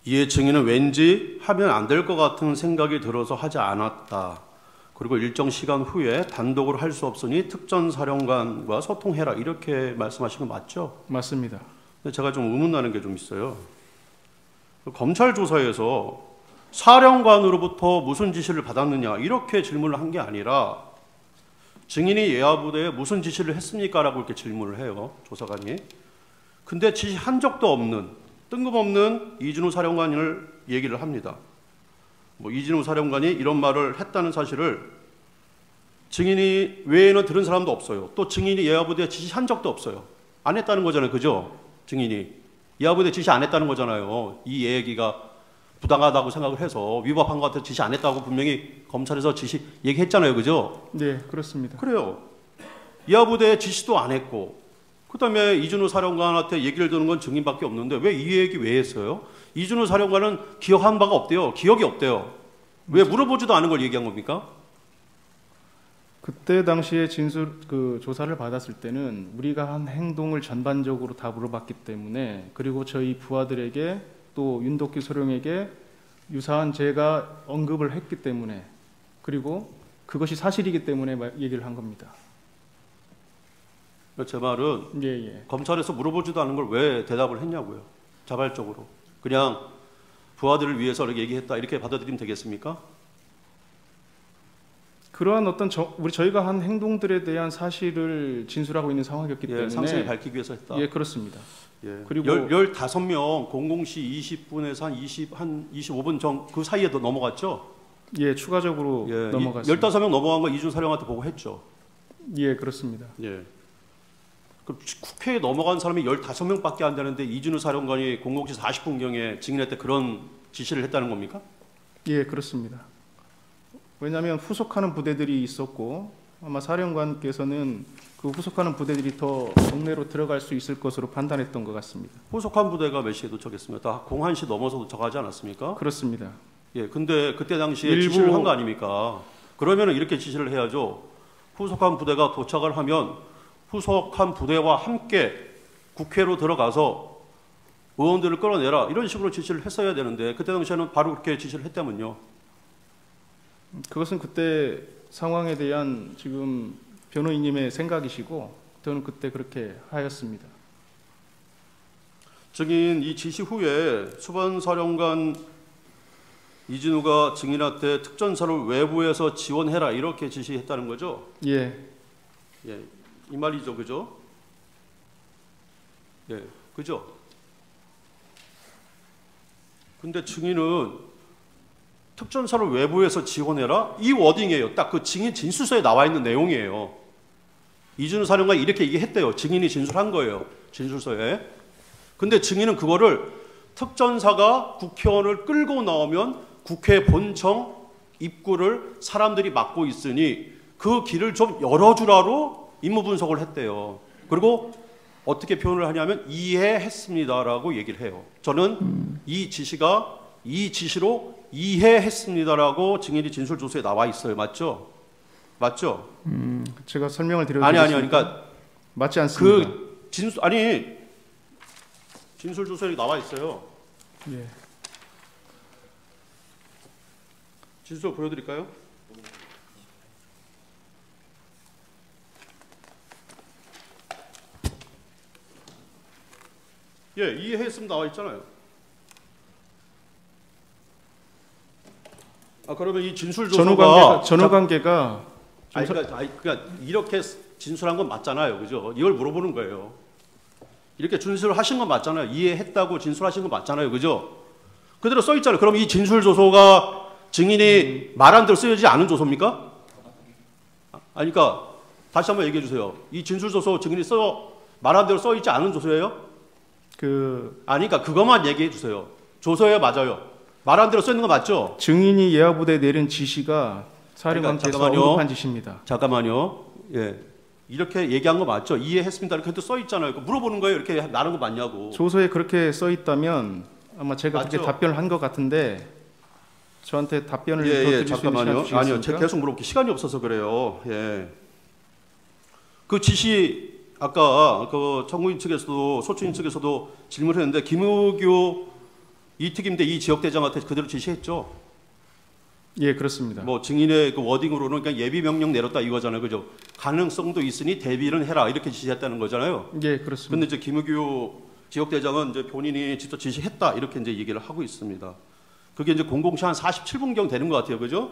이에 증인은 왠지 하면 안 될 것 같은 생각이 들어서 하지 않았다. 그리고 일정 시간 후에 단독으로 할 수 없으니 특전사령관과 소통해라 이렇게 말씀하신 거 맞죠? 맞습니다. 근데 제가 좀 의문나는 게 좀 있어요. 검찰 조사에서 사령관으로부터 무슨 지시를 받았느냐 이렇게 질문을 한 게 아니라 증인이 예하부대에 무슨 지시를 했습니까? 라고 이렇게 질문을 해요. 조사관이. 근데 지시한 적도 없는 뜬금없는 이준우 사령관을 얘기를 합니다. 이준우 사령관이 이런 말을 했다는 사실을 증인이 외에는 들은 사람도 없어요. 또 증인이 예하부대에 지시한 적도 없어요. 안 했다는 거잖아요. 그죠? 증인이. 예하부대에 지시 안 했다는 거잖아요. 이 얘기가 부당하다고 생각을 해서 위법한 것 같아서 지시 안 했다고 분명히 검찰에서 지시 얘기했잖아요. 그죠? 네, 그렇습니다. 그래요. 이하부대에 지시도 안 했고 그다음에 이준우 사령관한테 얘기를 듣는 건 증인밖에 없는데 왜 이 얘기 왜 했어요? 이준우 사령관은 기억한 바가 없대요. 기억이 없대요. 왜 물어보지도 않은 걸 얘기한 겁니까? 그때 당시에 조사를 받았을 때는 우리가 한 행동을 전반적으로 다 물어봤기 때문에 그리고 저희 부하들에게 또 윤덕규 소령에게 유사한 제가 언급을 했기 때문에 그리고 그것이 사실이기 때문에 얘기를 한 겁니다. 제 말은 예. 검찰에서 물어보지도 않은 걸 왜 대답을 했냐고요. 자발적으로. 그냥 부하들을 위해서 이렇게 얘기했다 이렇게 받아들이면 되겠습니까? 그러한 어떤 저희가 한 행동들에 대한 사실을 진술하고 있는 상황이었기 때문에 상세히 밝히기 위해서 했다. 예, 그렇습니다. 예. 그리고 15명 00시 20분에서 한 25분 전 그 사이에도 넘어갔죠? 예, 추가적으로 예, 넘어갔습니다. 15명 넘어간 거 이준 사령한테 보고했죠? 예, 그렇습니다. 예. 그럼 국회에 넘어간 사람이 15명밖에 안 되는데 이준우 사령관이 00시 40분경에 증인한테 그런 지시를 했다는 겁니까? 예, 그렇습니다. 왜냐하면 후속하는 부대들이 있었고 아마 사령관께서는 그 후속하는 부대들이 더 동네로 들어갈 수 있을 것으로 판단했던 것 같습니다. 후속한 부대가 몇 시에 도착했습니까? 다 01시 넘어서 도착하지 않았습니까? 그렇습니다. 예, 근데 그때 당시에 지시를 한 거 아닙니까? 그러면 이렇게 지시를 해야죠. 후속한 부대가 도착을 하면 후속한 부대와 함께 국회로 들어가서 의원들을 끌어내라 이런 식으로 지시를 했어야 되는데 그때 당시에는 바로 그렇게 지시를 했다면요. 그것은 그때 상황에 대한 지금 변호인님의 생각이시고 저는 그때 그렇게 하였습니다. 증인 이 지시 후에 수반사령관 이진우가 증인한테 특전사를 외부에서 지원해라 이렇게 지시했다는 거죠? 예. 예, 이 말이죠, 그죠? 예, 그죠? 근데 증인은 특전사를 외부에서 지원해라? 이 워딩이에요. 딱 그 증인 진술서에 나와 있는 내용이에요. 이준우 사령관이 이렇게 얘기했대요. 증인이 진술한 거예요. 진술서에. 근데 증인은 그거를 특전사가 국회의원을 끌고 나오면 국회 본청 입구를 사람들이 막고 있으니 그 길을 좀 열어주라로 임무 분석을 했대요. 그리고 어떻게 표현을 하냐면 이해했습니다라고 얘기를 해요. 저는 이 지시로 이해했습니다라고 증인이 진술조서에 나와 있어요. 맞죠? 맞죠? 제가 설명을 드려드리겠습니다. 아니 그러니까 맞지 않습니다. 그 진술조서에 나와 있어요. 예. 진술 보여드릴까요? 예, 이해했으면 나와 있잖아요. 그러면 이 진술 조서가 전후 관계가 그러니까 이렇게 진술한 건 맞잖아요, 그죠? 이걸 물어보는 거예요. 이렇게 진술하신 건 맞잖아요. 이해했다고 진술하신 건 맞잖아요, 그죠? 그대로 써 있잖아요. 그럼 이 진술 조서가 증인이 말한 대로 쓰여지지 않은 조서입니까? 그러니까 다시 한번 얘기해 주세요. 이 진술 조서 증인이 말한 대로 써 있지 않은 조서예요? 그러니까 그것만 얘기해 주세요. 조서에 맞아요. 말한 대로 써 있는 거 맞죠? 증인이 예하부대에 내린 지시가 사령관께서 언급한 지시입니다. 잠깐만요. 예, 이렇게 얘기한 거 맞죠? 이해했습니다. 이렇게 써 있잖아요. 물어보는 거예요. 이렇게 나는 거 맞냐고. 조서에 그렇게 써 있다면 아마 제가 맞죠? 그렇게 답변을 한 것 같은데 저한테 답변을 더 드릴 수 있는 시간 주시겠습니까? 아니요, 제가 계속 물어볼게 시간이 없어서 그래요. 예. 그 지시 아까 그 청구인 측에서도 소추인 측에서도 질문을 했는데 김우규 이특임대 이 지역대장한테 그대로 지시했죠. 예, 그렇습니다. 뭐 증인의 그 워딩으로는 그냥 예비 명령 내렸다 이거잖아요, 그죠? 가능성도 있으니 대비는 해라 이렇게 지시했다는 거잖아요. 예, 그렇습니다. 근데 이제 김우규 지역대장은 이제 본인이 직접 지시했다 이렇게 이제 얘기를 하고 있습니다. 그게 이제 00시 한 47분경 되는 것 같아요, 그죠?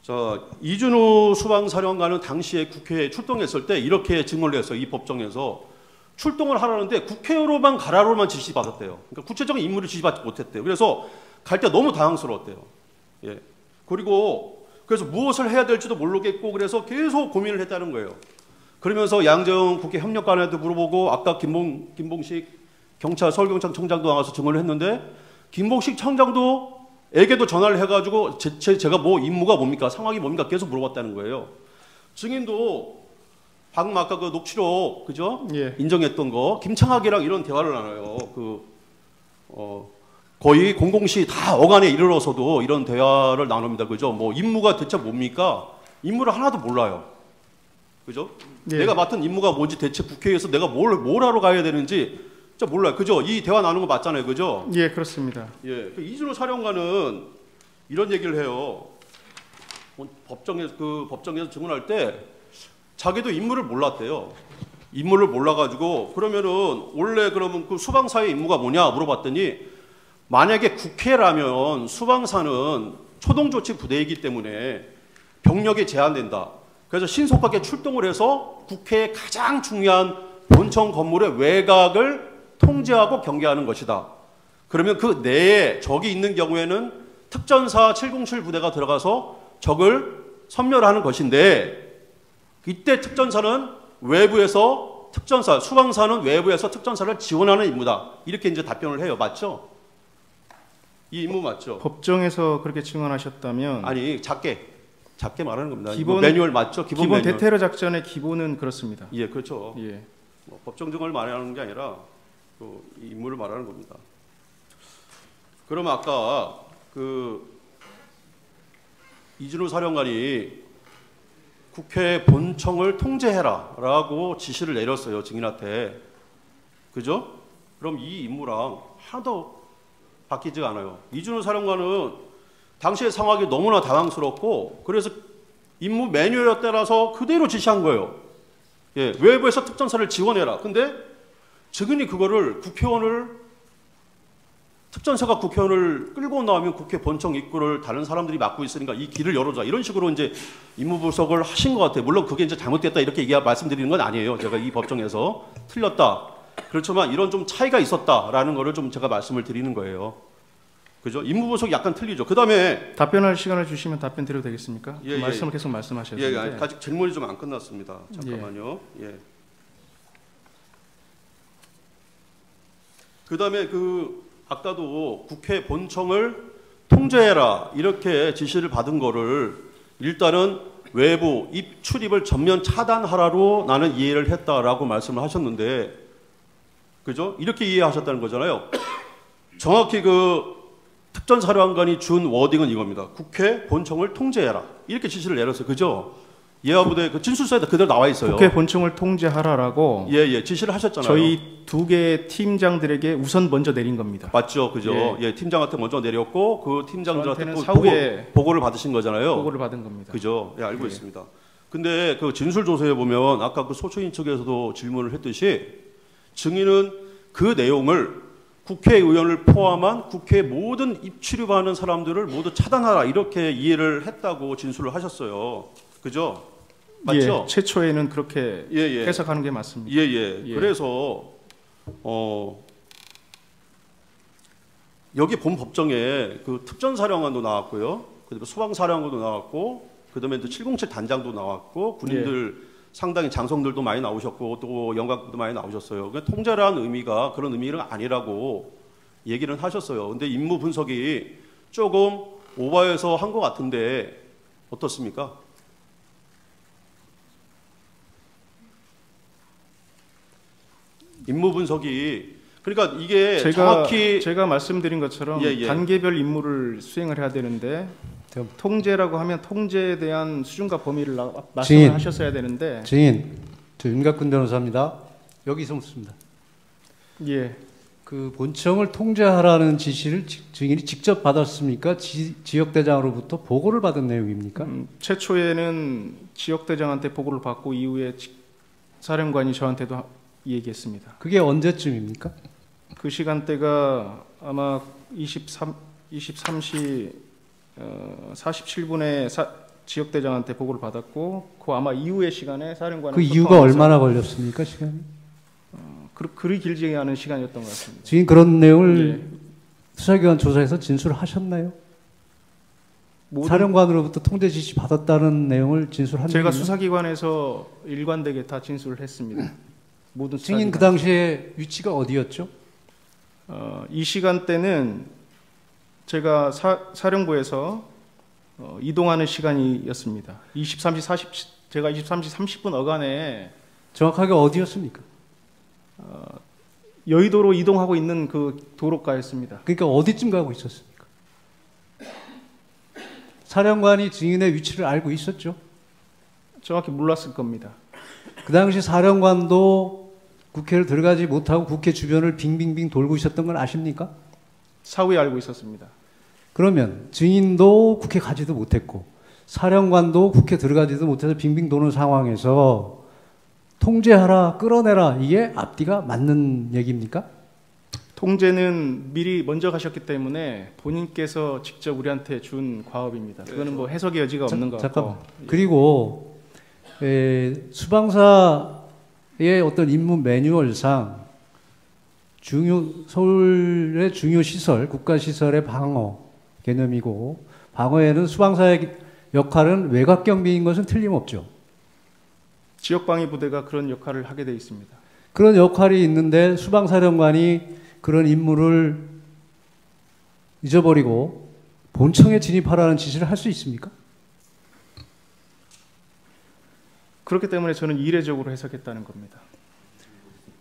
자, 이준우 수방사령관은 당시에 국회에 출동했을 때 이렇게 증언을 했어요. 이 법정에서 출동을 하라는데 국회로만 가라로만 지시받았대요. 그러니까 구체적인 임무를 지시받지 못했대요. 그래서 갈 때 너무 당황스러웠대요. 예. 그리고 그래서 무엇을 해야 될지도 모르겠고 그래서 계속 고민을 했다는 거예요. 그러면서 양재영 국회 협력관한테 물어보고 아까 김봉식 서울경찰청장도 나와서 증언을 했는데 김봉식 청장도 에게도 전화를 해가지고 제가 뭐 임무가 뭡니까 상황이 뭡니까 계속 물어봤다는 거예요. 증인도 방금 아까 그 녹취록 그죠? 예. 인정했던 거 김창학이랑 이런 대화를 나눠요. 거의 00시 다 어간에 이르러서도 이런 대화를 나눕니다. 그죠? 뭐 임무가 대체 뭡니까? 임무를 하나도 몰라요. 그죠? 예. 내가 맡은 임무가 뭔지 대체 국회에서 내가 뭘 하러 가야 되는지 진짜 몰라요. 그죠? 이 대화 나누는 거 맞잖아요. 그죠? 예, 그렇습니다. 예. 이준호 사령관은 이런 얘기를 해요. 법정에서 증언할 때 자기도 임무를 몰랐대요. 임무를 몰라가지고 그러면은 원래 그러면 그 수방사의 임무가 뭐냐 물어봤더니 만약에 국회라면 수방사는 초동조치 부대이기 때문에 병력이 제한된다. 그래서 신속하게 출동을 해서 국회의 가장 중요한 본청 건물의 외곽을 통제하고 경계하는 것이다. 그러면 그 내에 적이 있는 경우에는 특전사 707 부대가 들어가서 적을 섬멸하는 것인데 이때 특전사는 외부에서 수방사는 외부에서 특전사를 지원하는 임무다. 이렇게 이제 답변을 해요. 맞죠? 이 임무 맞죠? 법정에서 그렇게 증언하셨다면 아니 작게 말하는 겁니다. 기본 매뉴얼 맞죠? 기본 매뉴얼. 대테러 작전의 기본은 그렇습니다. 예, 그렇죠. 예. 법정 증언을 말하는 게 아니라 이 임무를 말하는 겁니다. 그러면 아까 이준우 사령관이 국회 본청을 통제해라라고 지시를 내렸어요. 증인한테. 그죠? 그럼 이 임무랑 하나도 바뀌지 않아요. 이준우 사령관은 당시의 상황이 너무나 당황스럽고 그래서 임무 매뉴얼에 따라서 그대로 지시한 거예요. 예, 외부에서 특전사를 지원해라. 근데 증인이 그거를 특전사가 국회의원을 끌고 나오면 국회 본청 입구를 다른 사람들이 막고 있으니까 이 길을 열어줘. 이런 식으로 이제 임무 분석을 하신 것 같아요. 물론 그게 이제 잘못됐다 이렇게 말씀드리는 건 아니에요. 제가 이 법정에서 틀렸다. 그렇지만 이런 좀 차이가 있었다라는 거를 좀 제가 말씀을 드리는 거예요. 그죠? 임무 분석이 약간 틀리죠. 그다음에 답변할 시간을 주시면 답변 드려도 되겠습니까? 예, 예. 말씀을 계속 말씀하셨는데. 예, 아직 질문이 좀 안 끝났습니다. 잠깐만요. 예. 그다음에 아까도 국회 본청을 통제해라 이렇게 지시를 받은 거를 일단은 외부 출입을 전면 차단하라로 나는 이해를 했다라고 말씀을 하셨는데, 그죠? 이렇게 이해하셨다는 거잖아요. 정확히 특전사령관이 준 워딩은 이겁니다. 국회 본청을 통제해라 이렇게 지시를 내렸어요. 그죠? 예하부대 진술서에도 그대로 나와 있어요. 국회 본청을 통제하라라고 지시를 하셨잖아요. 저희 2개 팀장들에게 우선 먼저 내린 겁니다. 맞죠, 그죠? 팀장한테 먼저 내렸고 그 팀장들한테 또 사후에 보고를 받으신 거잖아요. 보고를 받은 겁니다. 그죠? 알고 있습니다. 근데 진술 조서에 보면 아까 소초인 측에서도 질문을 했듯이 증인은 그 내용을 국회의원을 포함한 국회 모든 입출입하는 사람들을 모두 차단하라 이렇게 이해를 했다고 진술을 하셨어요. 그죠? 맞죠? 예, 최초에는 그렇게 해석하는 게 맞습니다. 그래서 여기 본 법정에 특전사령관도 나왔고요. 그다음에 수방사령관도 나왔고, 그다음에 또 707 단장도 나왔고, 군인들 상당히 장성들도 많이 나오셨고, 또 영광도 많이 나오셨어요. 통제라는 의미가 그런 의미는 아니라고 얘기를 하셨어요. 근데 임무 분석이 조금 오버해서 한 것 같은데 어떻습니까? 임무 분석이 그러니까 이게 정확히 제가 말씀드린 것처럼 단계별 임무를 수행을 해야 되는데 통제라고 하면 통제에 대한 수준과 범위를 말씀을 하셨어야 되는데. 증인, 저 윤갑근 변호사입니다. 여기서 묻습니다. 예. 본청을 통제하라는 지시를 증인이 직접 받았습니까? 지역대장으로부터 보고를 받은 내용입니까? 최초에는 지역대장한테 보고를 받고 이후에 사령관이 저한테도 얘기했습니다. 그게 언제쯤입니까? 그 시간대가 아마 23시 47분에 지역대장한테 보고를 받았고, 아마 이후의 시간에 사령관은 이유가 얼마나 걸렸습니까, 시간이? 그리 길지 않은 시간이었던 것 같습니다. 지금 그런 내용을 수사기관 조사에서 진술하셨나요? 사령관으로부터 통제 지시 받았다는 내용을 진술한 제가 수사기관에서 일관되게 다 진술을 했습니다. 모든 증인 그 당시에 위치가 어디였죠? 이 시간대는 제가 사령부에서 이동하는 시간이었습니다. 제가 23시 30분 어간에 정확하게 어디였습니까? 여의도로 이동하고 있는 그 도로가였습니다. 그러니까 어디쯤 가고 있었습니까? 사령관이 증인의 위치를 알고 있었죠? 정확히 몰랐을 겁니다. 그 당시 사령관도 국회를 들어가지 못하고 국회 주변을 빙빙빙 돌고 있었던 건 아십니까? 사후에 알고 있었습니다. 그러면 증인도 국회 가지도 못했고 사령관도 국회 들어가지도 못해서 빙빙 도는 상황에서 통제하라, 끌어내라, 이게 앞뒤가 맞는 얘기입니까? 통제는 미리 먼저 가셨기 때문에 본인께서 직접 우리한테 준 과업입니다. 그거는 뭐 해석의 여지가 없는 것 같고. 그리고 수방사의 어떤 임무 매뉴얼상 서울의 중요 시설, 국가 시설의 방어 개념이고, 방어에는 수방사의 역할은 외곽 경비인 것은 틀림없죠. 지역방위 부대가 그런 역할을 하게 돼 있습니다. 그런 역할이 있는데 수방사령관이 그런 임무를 잊어버리고 본청에 진입하라는 지시를 할 수 있습니까? 그렇기 때문에 저는 이례적으로 해석했다는 겁니다.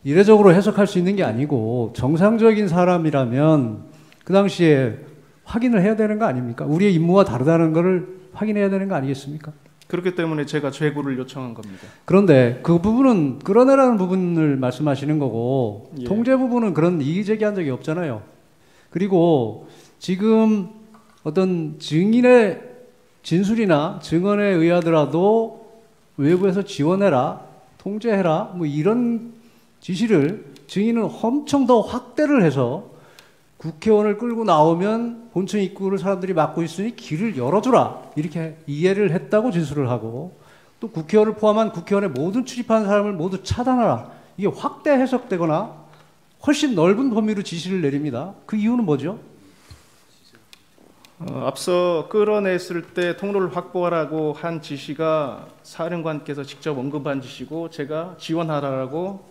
이례적으로 해석할 수 있는 게 아니고 정상적인 사람이라면 그 당시에 확인을 해야 되는 거 아닙니까? 우리의 임무와 다르다는 것을 확인해야 되는 거 아니겠습니까? 그렇기 때문에 제가 재구를 요청한 겁니다. 그런데 그 부분은 끌어내라는 부분을 말씀하시는 거고 통제 부분은 그런 이의 제기한 적이 없잖아요. 그리고 지금 어떤 증인의 진술이나 증언에 의하더라도 외부에서 지원해라, 통제해라, 뭐 이런 지시를 증인은 엄청 더 확대를 해서 국회의원을 끌고 나오면 본청 입구를 사람들이 막고 있으니 길을 열어주라, 이렇게 이해를 했다고 진술을 하고, 또 국회의원을 포함한 국회의원에 모든 출입하는 사람을 모두 차단하라, 이게 확대 해석되거나 훨씬 넓은 범위로 지시를 내립니다. 그 이유는 뭐죠? 앞서 끌어냈을 때 통로를 확보하라고 한 지시가 사령관께서 직접 언급한 지시고 제가 지원하라고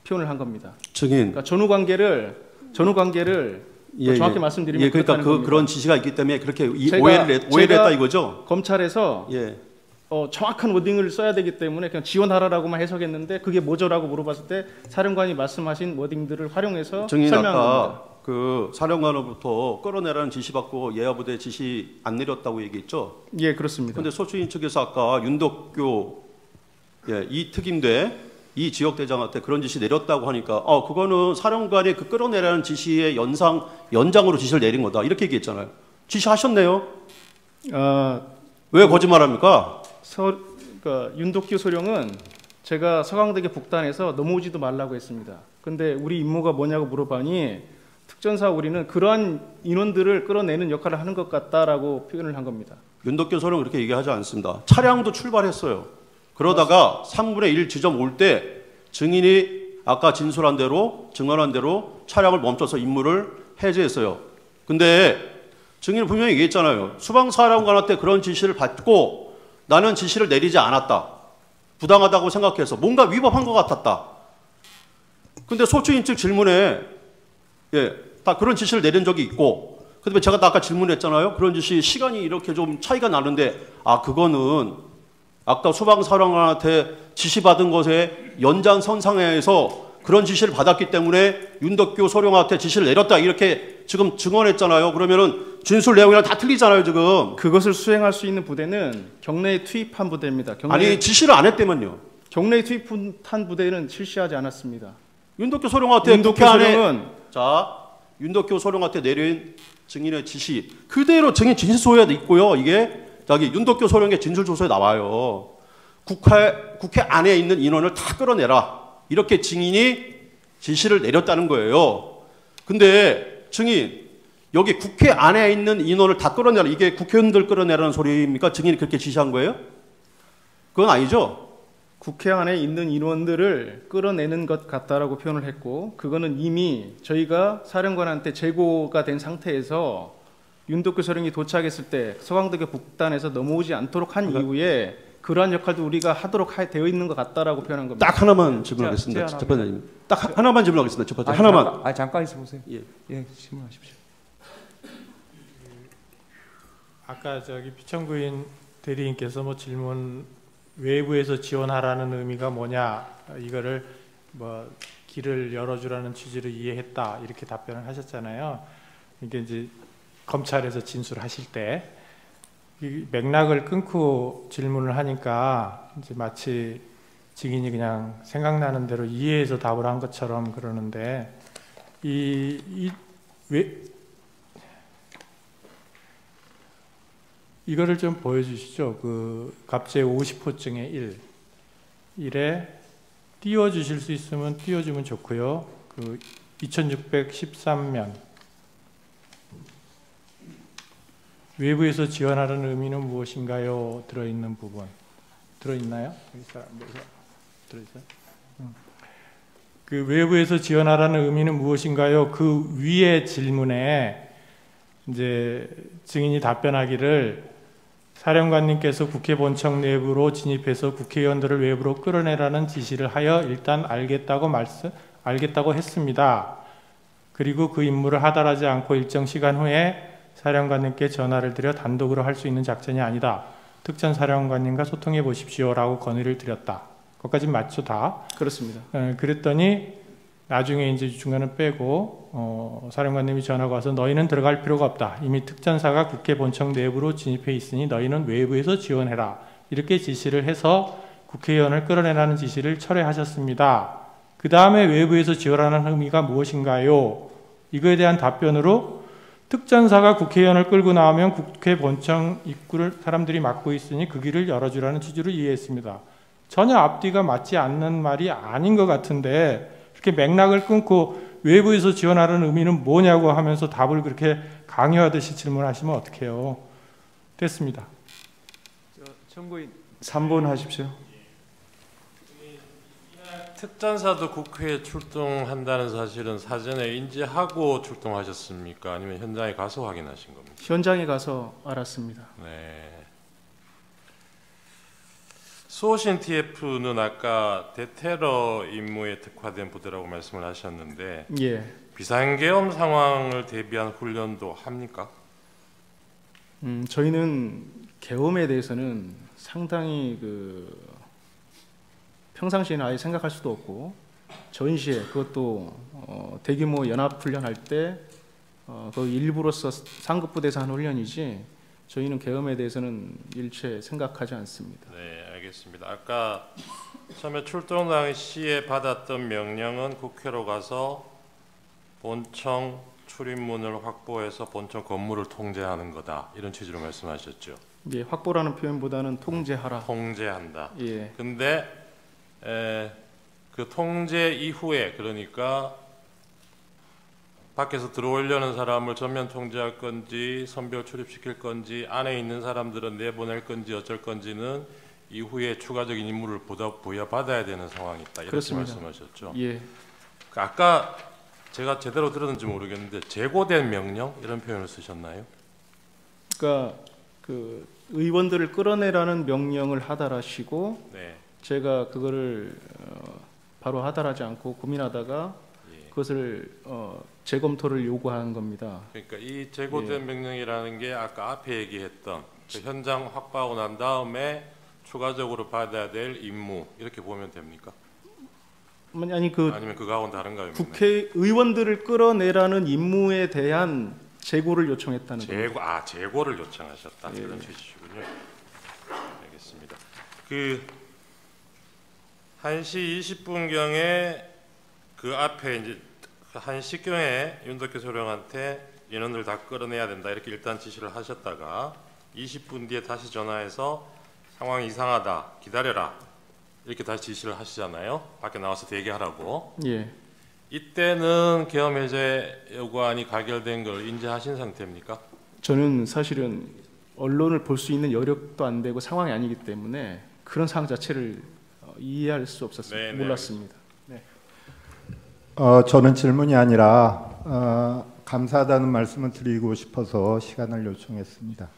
표현을 한 겁니다. 증인. 그러니까 전후 관계를 정확히 말씀드리면 그러니까 그런 지시가 있기 때문에 그렇게 오해를 했다 이거죠. 검찰에서 예. 정확한 워딩을 써야 되기 때문에 그냥 지원하라라고만 해석했는데 그게 뭐죠라고 물어봤을 때 사령관이 말씀하신 워딩들을 활용해서 증인 설명한 아까 겁니다. 그 사령관으로부터 끌어내라는 지시받고 예하부대 지시 안 내렸다고 얘기했죠. 예, 그렇습니다. 그런데 소추인 측에서 아까 윤덕교 이 특임대 이 지역대장한테 그런 지시 내렸다고 하니까 그거는 사령관이 그 끌어내라는 지시의 연장으로 지시를 내린 거다 이렇게 얘기했잖아요. 지시하셨네요. 왜 거짓말합니까? 그러니까 윤덕규 소령은 제가 서강대교 북단에서 넘어오지도 말라고 했습니다. 근데 우리 임무가 뭐냐고 물어보니 특전사 우리는 그러한 인원들을 끌어내는 역할을 하는 것 같다라고 표현을 한 겁니다. 윤덕규 소령 그렇게 얘기하지 않습니다. 차량도 출발했어요. 그러다가 3분의 1 지점 올 때 증인이 아까 진술한 대로 증언한 대로 차량을 멈춰서 임무를 해제했어요. 근데 증인은 분명히 얘기했잖아요. 수방사령관한테 그런 지시를 받고 나는 지시를 내리지 않았다. 부당하다고 생각해서 뭔가 위법한 것 같았다. 근데 소추인 측 질문에 다 그런 지시를 내린 적이 있고 그다음에 제가 아까 질문했잖아요. 그런 지시 시간이 이렇게 좀 차이가 나는데 그거는 아까 수방사령관한테 지시받은 것에 연장선상에서 그런 지시를 받았기 때문에 윤덕교 소령한테 지시를 내렸다 이렇게 지금 증언했잖아요. 그러면은 진술 내용이랑 다 틀리잖아요 지금. 그것을 수행할 수 있는 부대는 경내에 투입한 부대입니다. 아니 지시를 안 했다면요. 경내에 투입한 부대는 실시하지 않았습니다. 윤덕교 소령한테 윤덕교 소령한테 내린 증인의 지시 그대로 증인 진술서에 있고요. 이게 저기 윤덕교 소령의 진술조서에 나와요. 국회 안에 있는 인원을 다 끌어내라. 이렇게 증인이 지시를 내렸다는 거예요. 근데 증인 여기 국회 안에 있는 인원을 다 끌어내라. 이게 국회의원들 끌어내라는 소리입니까? 증인이 그렇게 지시한 거예요? 그건 아니죠. 국회 안에 있는 인원들을 끌어내는 것 같다라고 표현을 했고 그거는 이미 저희가 사령관한테 재고가 된 상태에서 윤덕규 소령이 도착했을 때 서강대교 북단에서 넘어오지 않도록 한 이후에 그러한 역할도 우리가 하도록 되어 있는 것 같다라고 표현한 겁니다. 딱 하나만 질문하겠습니다. 재판장님. 딱 하나만 질문하겠습니다. 재판장님. 하나만. 잠깐 있어 보세요. 예, 질문하십시오. 아까 피청구인 대리인께서 질문 외부에서 지원하라는 의미가 뭐냐 이거를 길을 열어주라는 취지로 이해했다 이렇게 답변을 하셨잖아요. 이게 이제 검찰에서 진술하실 때 이 맥락을 끊고 질문을 하니까 이제 마치 증인이 그냥 생각나는 대로 이해해서 답을 한 것처럼 그러는데 이거를 좀 보여주시죠. 갑제 50호증의 1에 띄워주실 수 있으면 띄워주면 좋고요. 2613면 외부에서 지원하라는 의미는 무엇인가요? 들어있는 부분 들어있나요? 들어있어요? 외부에서 지원하라는 의미는 무엇인가요? 그 위의 질문에 이제 증인이 답변하기를 사령관님께서 국회 본청 내부로 진입해서 국회의원들을 외부로 끌어내라는 지시를 하여 일단 알겠다고 했습니다. 그리고 그 임무를 하달하지 않고 일정 시간 후에 사령관님께 전화를 드려 단독으로 할 수 있는 작전이 아니다. 특전 사령관님과 소통해 보십시오라고 건의를 드렸다. 거기까지 맞죠 다? 그렇습니다. 그랬더니 나중에 이제 중간을 빼고 사령관님이 전화가 와서 너희는 들어갈 필요가 없다. 이미 특전사가 국회 본청 내부로 진입해 있으니 너희는 외부에서 지원해라. 이렇게 지시를 해서 국회의원을 끌어내라는 지시를 철회하셨습니다. 그 다음에 외부에서 지원하는 의미가 무엇인가요? 이거에 대한 답변으로 특전사가 국회의원을 끌고 나오면 국회 본청 입구를 사람들이 막고 있으니 그 길을 열어주라는 취지로 이해했습니다. 전혀 앞뒤가 맞지 않는 말이 아닌 것 같은데 이렇게 맥락을 끊고 외부에서 지원하라는 의미는 뭐냐고 하면서 답을 그렇게 강요하듯이 질문하시면 어떡해요. 됐습니다. 청구인 3번 하십시오. 특전사도 국회에 출동한다는 사실은 사전에 인지하고 출동하셨습니까? 아니면 현장에 가서 확인하신 겁니까? 현장에 가서 알았습니다. 네. 수호신 TF는 아까 대테러 임무에 특화된 부대라고 말씀을 하셨는데 예. 비상계엄 상황을 대비한 훈련도 합니까? 저희는 계엄에 대해서는 상당히 평상시에는 아예 생각할 수도 없고 전시에 그것도 대규모 연합 훈련할 때 그 일부로서 상급 부대에서 하는 훈련이지 저희는 계엄에 대해서는 일체 생각하지 않습니다. 네, 알겠습니다. 아까 처음에 출동 당시에 받았던 명령은 국회로 가서 본청 출입문을 확보해서 본청 건물을 통제하는 거다 이런 취지로 말씀하셨죠. 예, 확보라는 표현보다는 통제하라. 통제한다. 예. 근데 그 통제 이후에 그러니까 밖에서 들어오려는 사람을 전면 통제할 건지 선별 출입시킬 건지 안에 있는 사람들은 내보낼 건지 어쩔 건지는 이후에 추가적인 임무를 부여받아야 되는 상황이 있다 이렇게 그렇습니다. 말씀하셨죠. 예. 아까 제가 제대로 들었는지 모르겠는데 재고된 명령 이런 표현을 쓰셨나요? 그러니까 그 의원들을 끌어내라는 명령을 하달하시고 네. 제가 그거를 바로 하달하지 않고 고민하다가 예. 그것을 재검토를 요구한 겁니다. 그러니까 이 재고된 명령이라는 게 아까 앞에 얘기했던 그 현장 확보하고 난 다음에 추가적으로 받아야 될 임무 이렇게 보면 됩니까? 아니 아니면 그거하고는 다른가요? 국회의원들을 끌어내라는 임무에 대한 재고를 요청했다는 겁니다. 재고를 요청하셨다. 예. 그런 취지시군요. 알겠습니다. 그 1시 20분경에 그 앞에 이제 1시경에 윤덕기 소령한테 인원들 다 끌어내야 된다 이렇게 일단 지시를 하셨다가 20분 뒤에 다시 전화해서 상황이 이상하다 기다려라 이렇게 다시 지시를 하시잖아요. 밖에 나와서 대기하라고. 예. 이때는 계엄 해제 요구안이 가결된 걸 인지하신 상태입니까? 저는 사실은 언론을 볼 수 있는 여력도 안 되고 상황이 아니기 때문에 그런 상황 자체를 이해할 수 없었습니다. 네, 몰랐습니다. 네. 저는 질문이 아니라 감사하다는 말씀을 드리고 싶어서 시간을 요청했습니다.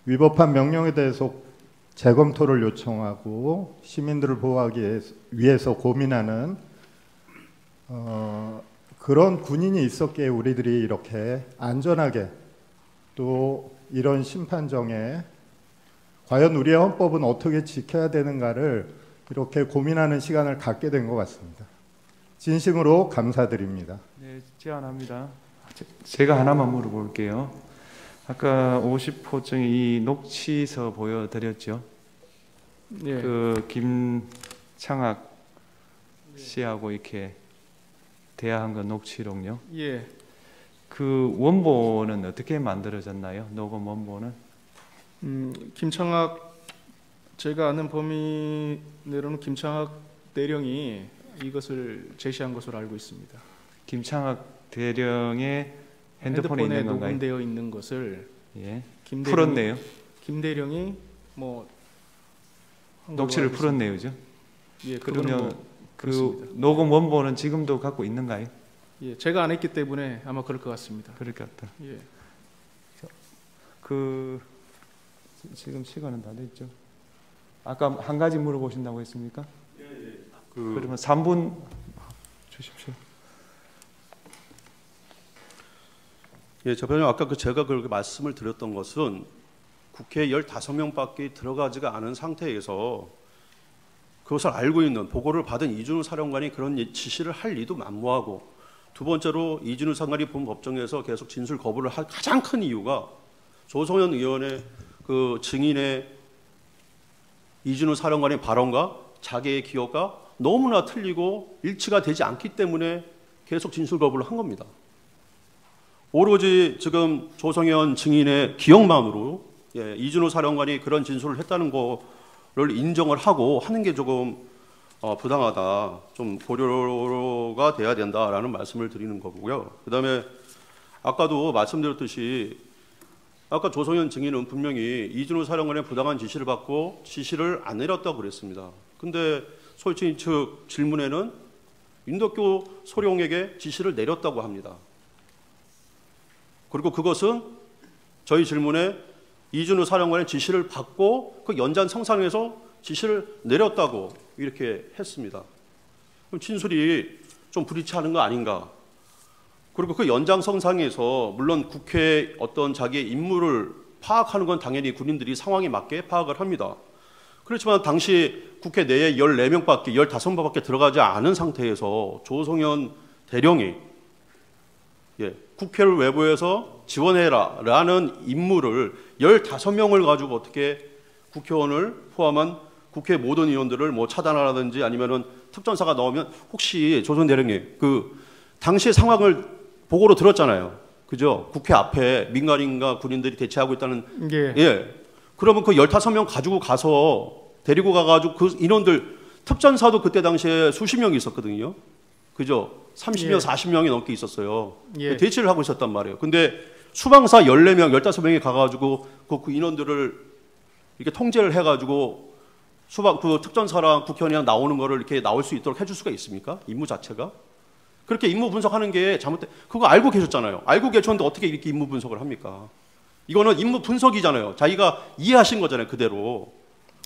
위법한 명령에 대해서 재검토를 요청하고 시민들을 보호하기 위해서 고민하는 그런 군인이 있었기에 우리들이 이렇게 안전하게 또 이런 심판정에 과연 우리의 헌법은 어떻게 지켜야 되는가를 이렇게 고민하는 시간을 갖게 된 것 같습니다. 진심으로 감사드립니다. 네, 제안합니다. 제가 하나만 물어볼게요. 아까 50호증 이 녹취서 보여드렸죠. 예. 그 김창학 씨하고 이렇게 대화한 거 녹취록요. 예. 그 원본은 어떻게 만들어졌나요? 녹음 원본은? 김창학 제가 아는 범위 내로는 김창학 대령이 이것을 제시한 것으로 알고 있습니다. 김창학 대령의 핸드폰에 있는 건가요? 녹음되어 있는 것을 예. 김 풀었네요. 대령이 뭐 녹취를 풀었네요죠. 예, 그러면 그 그렇습니다. 녹음 원본은 지금도 갖고 있는가요? 예, 제가 안 했기 때문에 아마 그럴 것 같습니다. 그럴 것 같다. 예. 그 지금 시간은 다 됐죠. 아까 한 가지 물어보신다고 했습니까? 그러면 3분 주십시오. 예, 저변호사님 아까 제가 그렇게 말씀을 드렸던 것은 국회에 15명밖에 들어가지가 않은 상태에서 그것을 알고 있는 보고를 받은 이준우 사령관이 그런 지시를 할 리도 만무하고, 두 번째로 이준우 사령관이 본 법정에서 계속 진술 거부를 할 가장 큰 이유가 조성현 의원의 그 증인의 이준우 사령관의 발언과 자기의 기억과 너무나 틀리고 일치가 되지 않기 때문에 계속 진술 거부를 한 겁니다. 오로지 지금 조성현 증인의 기억만으로 이준우 사령관이 그런 진술을 했다는 거를 인정을 하고 하는 게 조금 부당하다, 좀 고려가 돼야 된다라는 말씀을 드리는 거고요. 그다음에 아까도 말씀드렸듯이 아까 조성현 증인은 분명히 이준우 사령관의 부당한 지시를 받고 지시를 안 내렸다고 그랬습니다. 근데 소유주인 측 질문에는 윤덕교 소령에게 지시를 내렸다고 합니다. 그리고 그것은 저희 질문에 이준우 사령관의 지시를 받고 그 연장성상에서 지시를 내렸다고 이렇게 했습니다. 그럼 진술이 좀 불일치하는 거 아닌가? 그리고 그 연장성상에서 물론 국회의 어떤 자기의 임무를 파악하는 건 당연히 군인들이 상황에 맞게 파악을 합니다. 그렇지만 당시 국회 내에 14명밖에 15명밖에 들어가지 않은 상태에서 조성현 대령이 국회를 외부에서 지원해라 라는 임무를 15명을 가지고 어떻게 국회의원을 포함한 국회 모든 의원들을 뭐 차단하라든지 아니면은 특전사가 나오면 혹시 조성현 대령님 그 당시 상황을 보고로 들었잖아요. 그죠? 국회 앞에 민간인과 군인들이 대치하고 있다는 그러면 그 15명 가지고 가서 데리고 가가지고 그 인원들 특전사도 그때 당시에 수십 명이 있었거든요. 그죠? 30명, 40명이 넘게 있었어요. 대치를 하고 있었단 말이에요. 근데 수방사 14명, 15명이 가가지고 그 인원들을 이렇게 통제를 해가지고 그 특전사랑 국회의원이랑 나오는 거를 이렇게 나올 수 있도록 해줄 수가 있습니까? 임무 자체가? 그렇게 임무 분석하는 게 잘못돼. 그거 알고 계셨잖아요. 알고 계셨는데 어떻게 이렇게 임무 분석을 합니까? 이거는 임무 분석이잖아요. 자기가 이해하신 거잖아요. 그대로.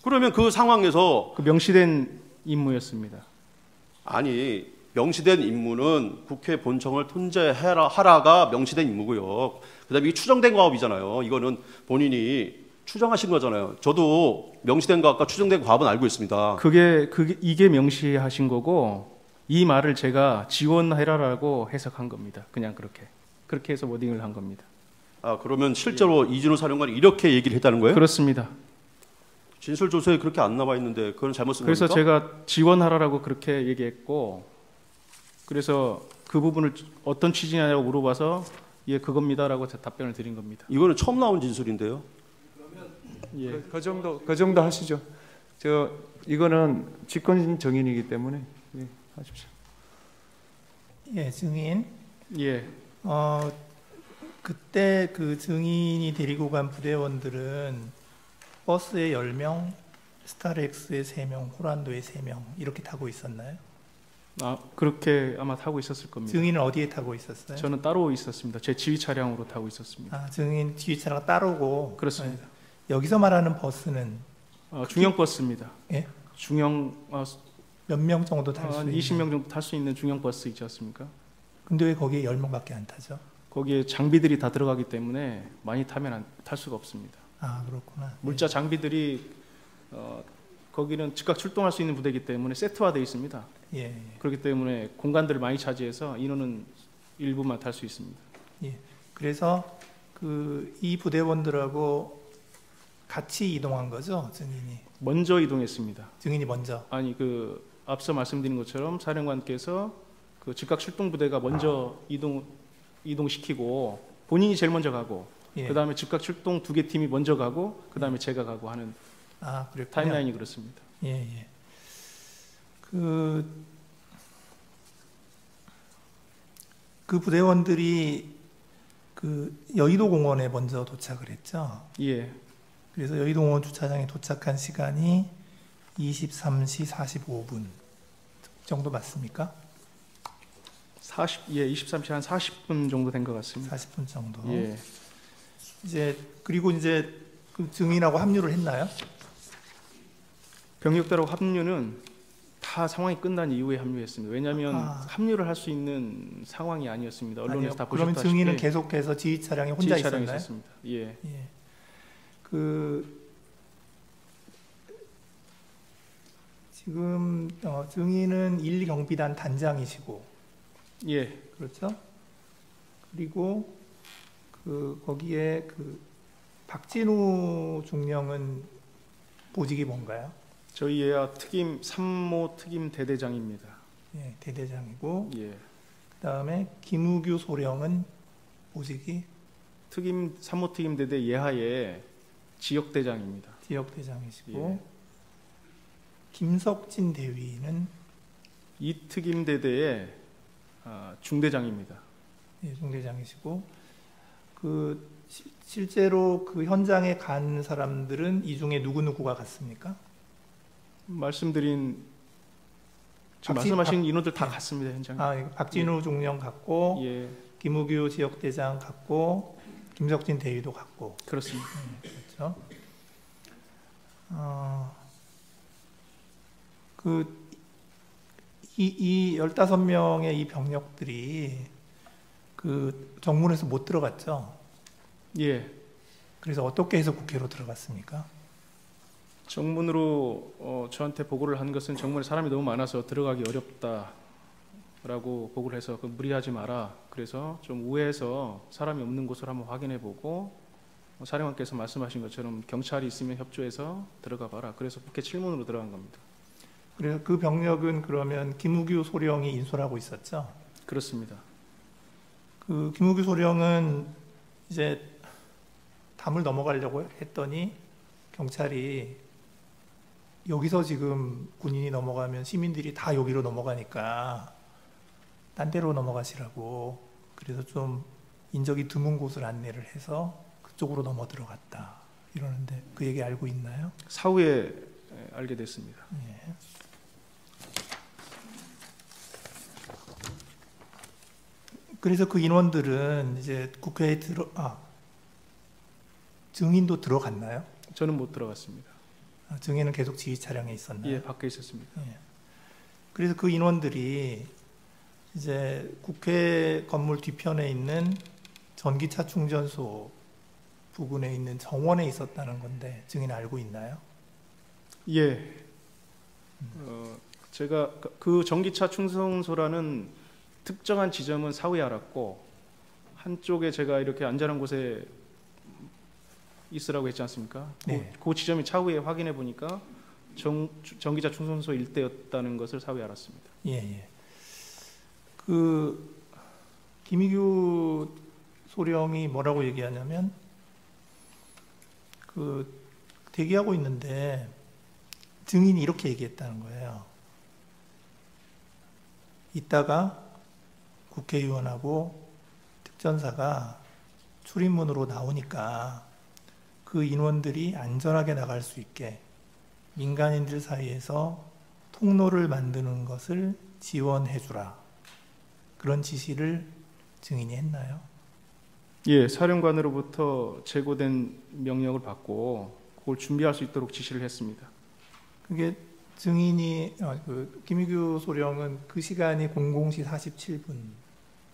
그러면 그 상황에서 그 명시된 임무였습니다. 아니 명시된 임무는 국회 본청을 통제하라가 명시된 임무고요. 그다음에 이게 추정된 과업이잖아요. 이거는 본인이 추정하신 거잖아요. 저도 명시된 과업과 추정된 과업은 알고 있습니다. 이게 명시하신 거고 이 말을 제가 지원해라라고 해석한 겁니다. 그냥 그렇게 해서 워딩을 한 겁니다. 아 그러면 실제로 이준우 사령관이 이렇게 얘기를 했다는 거예요? 그렇습니다. 진술 조서에 그렇게 안 나와 있는데 그건 잘못 쓴 그래서 겁니까? 제가 지원하라라고 그렇게 얘기했고 그래서 그 부분을 어떤 취지냐고 물어봐서 예 그겁니다라고 답변을 드린 겁니다. 이거는 처음 나온 진술인데요. 예. 그 정도 하시죠. 이거는 직권 정인이기 때문에 하십시오. 예, 증인. 예. 그때 그 증인이 데리고 간 부대원들은 버스에 10명, 스타렉스에 3명, 호란도에 3명 이렇게 타고 있었나요? 그렇게 아마 타고 있었을 겁니다. 증인은 어디에 타고 있었어요? 저는 따로 있었습니다. 제 지휘 차량으로 타고 있었습니다. 증인 지휘 차량 따로고. 그렇습니다. 여기서 말하는 버스는 중형 버스입니다. 예? 중형 몇 명 정도 탈 수 있는? 20명 정도 탈 수 있는 중형 버스 있지 않습니까? 근데 왜 거기에 10명밖에 안 타죠? 거기에 장비들이 다 들어가기 때문에 많이 타면 탈 수가 없습니다. 아 그렇구나. 물자 장비들이 거기는 즉각 출동할 수 있는 부대이기 때문에 세트화되어 있습니다. 예. 그렇기 때문에 공간들을 많이 차지해서 인원은 일부만 탈 수 있습니다. 예. 그래서 이 부대원들하고 같이 이동한 거죠, 증인이? 먼저 이동했습니다. 증인이 먼저? 아니 앞서 말씀드린 것처럼 사령관께서 그 즉각 출동 부대가 먼저 이동시키고 본인이 제일 먼저 가고 그 다음에 즉각 출동 2개 팀이 먼저 가고 그 다음에 제가 가고 하는 타임라인이 그렇습니다. 예. 그 부대원들이 여의도 공원에 먼저 도착을 했죠. 예. 그래서 여의도 공원 주차장에 도착한 시간이 23시 45분 정도 맞습니까? 23시 한 40분 정도 된 것 같습니다. 40분 정도. 예. 그리고 그 증인하고 합류를 했나요? 병력들하고 합류는 다 상황이 끝난 이후에 합류했습니다. 왜냐하면 합류를 할 수 있는 상황이 아니었습니다. 언론에서 다 보셨다시피. 그러면 증인은 계속해서 지휘 차량에 혼자 있었나요? 있었습니다. 예. 지금 증인은 1경비단 단장이시고, 예, 그렇죠? 그리고 거기에 박진우 중령은 보직이 뭔가요? 저희의 참모 특임 대대장입니다. 예, 대대장이고. 예. 그다음에 김우규 소령은 보직이 참모 특임 대대 예하의 지역 대장입니다. 지역 대장이시고. 예. 김석진 대위는 이 특임 대대의 중대장입니다. 예, 중대장이시고 실제로 그 현장에 간 사람들은 이 중에 누구누구가 갔습니까? 말씀드린 지금 말씀하신 인원들 다 갔습니다, 현장에. 아, 박진우 중령 갔고, 예, 김우규 지역대장 갔고, 김석진 대위도 갔고. 그렇습니다. 그렇죠. 이 15명의 이 병력들이 그 정문에서 못 들어갔죠. 예, 그래서 어떻게 해서 국회로 들어갔습니까? 정문으로 저한테 보고를 한 것은 정문에 사람이 너무 많아서 들어가기 어렵다라고 보고를 해서 무리하지 마라. 그래서 좀 우회해서 사람이 없는 곳을 한번 확인해보고 사령관께서 말씀하신 것처럼 경찰이 있으면 협조해서 들어가 봐라. 그래서 국회 칠문으로 들어간 겁니다. 그래서 그 병력은 그러면 김우규 소령이 인솔하고 있었죠. 그렇습니다. 그 김우규 소령은 이제 담을 넘어가려고 했더니 경찰이 여기서 지금 군인이 넘어가면 시민들이 다 여기로 넘어가니까 딴 데로 넘어가시라고, 그래서 좀 인적이 드문 곳을 안내를 해서 그쪽으로 넘어 들어갔다 이러는데 그 얘기 알고 있나요? 사후에 알게 됐습니다. 예. 그래서 그 인원들은 이제 국회에 증인도 들어갔나요? 저는 못 들어갔습니다. 증인은 계속 지휘 차량에 있었나요? 예, 밖에 있었습니다. 예. 그래서 그 인원들이 이제 국회 건물 뒤편에 있는 전기차 충전소 부근에 있는 정원에 있었다는 건데 증인 알고 있나요? 예. 제가 그 전기차 충전소라는 특정한 지점은 사후에 알았고, 한쪽에 제가 이렇게 안전한 곳에 있으라고 했지 않습니까? 네. 그 지점이 차후에 확인해 보니까 전기차 충전소 일대였다는 것을 사후에 알았습니다. 예, 예. 그 김희규 소령이 뭐라고 얘기하냐면 그 대기하고 있는데 증인이 이렇게 얘기했다는 거예요. 이따가 국회의원하고 특전사가 출입문으로 나오니까 그 인원들이 안전하게 나갈 수 있게 민간인들 사이에서 통로를 만드는 것을 지원해주라. 그런 지시를 증인이 했나요? 예, 사령관으로부터 제고된 명령을 받고 그걸 준비할 수 있도록 지시를 했습니다. 그게 증인이 그 김희규 소령은 그 시간이 00시 47분.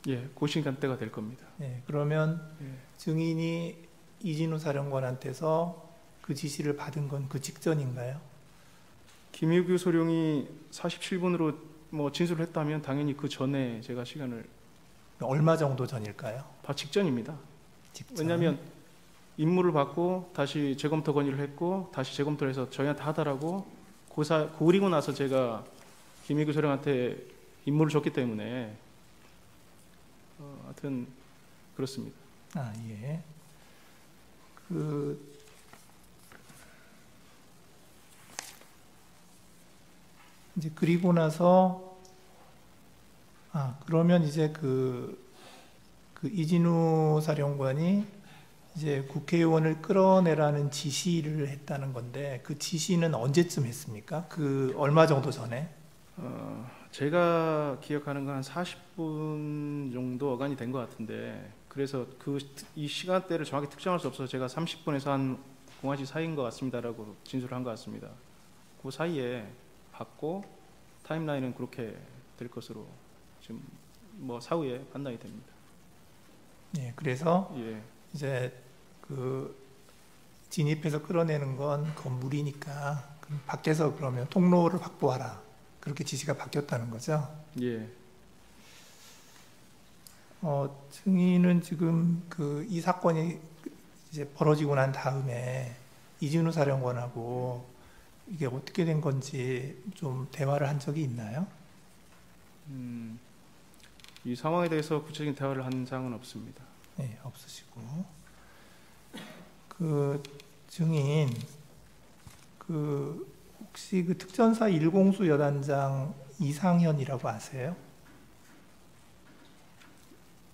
예, 그 시간대가 될 겁니다. 예, 그러면 예. 증인이 이진우 사령관한테서 그 지시를 받은 건 그 직전인가요? 김희규 소령이 47분으로 뭐 진술을 했다면 당연히 그 전에 제가 시간을 얼마 정도 전일까요? 바 직전입니다. 직전. 왜냐하면 임무를 받고 다시 재검토 건의를 했고 다시 재검토를 해서 저희한테 하더라고 그리고 나서 제가 김희규 소령한테 임무를 줬기 때문에 하여튼 그렇습니다. 아, 예. 이제 그리고 나서 그러면 이제 그 이진우 사령관이 이제 국회의원을 끌어내라는 지시를 했다는 건데 그 지시는 언제쯤 했습니까? 그 얼마 정도 전에? 제가 기억하는 건 한 40분 정도 어간이 된 것 같은데 그래서 이 시간대를 정확히 특정할 수 없어서 제가 30분에서 한 0시 사이인 것 같습니다라고 진술을 한 것 같습니다. 그 사이에 받고 타임라인은 그렇게 될 것으로 지금 뭐 사후에 판단이 됩니다. 예, 그래서 예. 이제 그 진입해서 끌어내는 건 건물이니까 그럼 밖에서 그러면 통로를 확보하라. 그렇게 지시가 바뀌었다는 거죠. 예. 증인은 지금 이 사건이 이제 벌어지고 난 다음에 이진우 사령관하고 이게 어떻게 된 건지 좀 대화를 한 적이 있나요? 이 상황에 대해서 구체적인 대화를 한 사항은 없습니다. 네, 없으시고 그 증인 혹시 그 특전사 1공수 여단장 이상현이라고 아세요?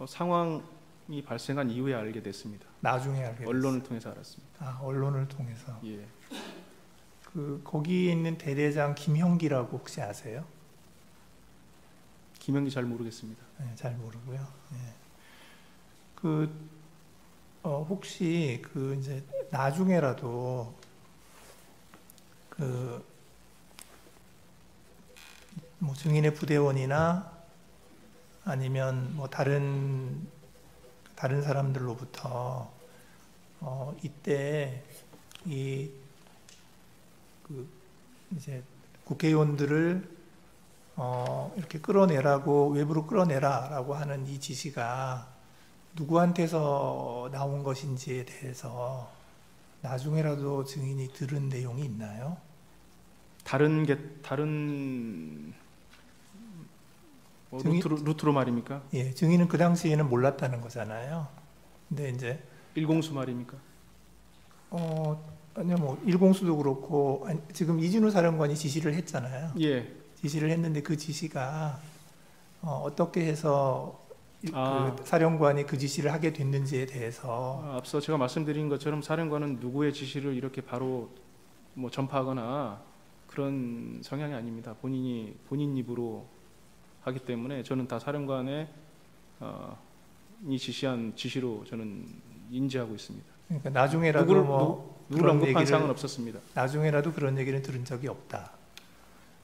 상황이 발생한 이후에 알게 됐습니다. 나중에 알게 됐어요. 언론을 통해서 알았습니다. 언론을 통해서. 예. 거기에 있는 대대장 김형기라고 혹시 아세요? 기명이 잘 모르겠습니다. 네, 잘 모르고요. 네. 혹시 이제 나중에라도 뭐 증인의 부대원이나 아니면 뭐 다른 사람들로부터 이때 이제 국회의원들을 이렇게 외부로 끌어내라라고 하는 이 지시가 누구한테서 나온 것인지에 대해서 나중에라도 증인이 들은 내용이 있나요? 다른 루트로 말입니까? 예, 증인은 그 당시에는 몰랐다는 거잖아요. 근데 이제 일공수 말입니까? 아니요, 뭐 일공수도 그렇고 지금 이진우 사령관이 지시를 했잖아요. 예. 지시를 했는데 그 지시가 어떻게 해서 그 사령관이 그 지시를 하게 됐는지에 대해서 앞서 제가 말씀드린 것처럼 사령관은 누구의 지시를 이렇게 바로 뭐 전파하거나 그런 성향이 아닙니다. 본인 입으로 하기 때문에 저는 다 사령관의 이 지시한 지시로 저는 인지하고 있습니다. 그러니까 나중에라도 누구를 언급한 사항은 없었습니다. 나중에라도 그런 얘기는 들은 적이 없다.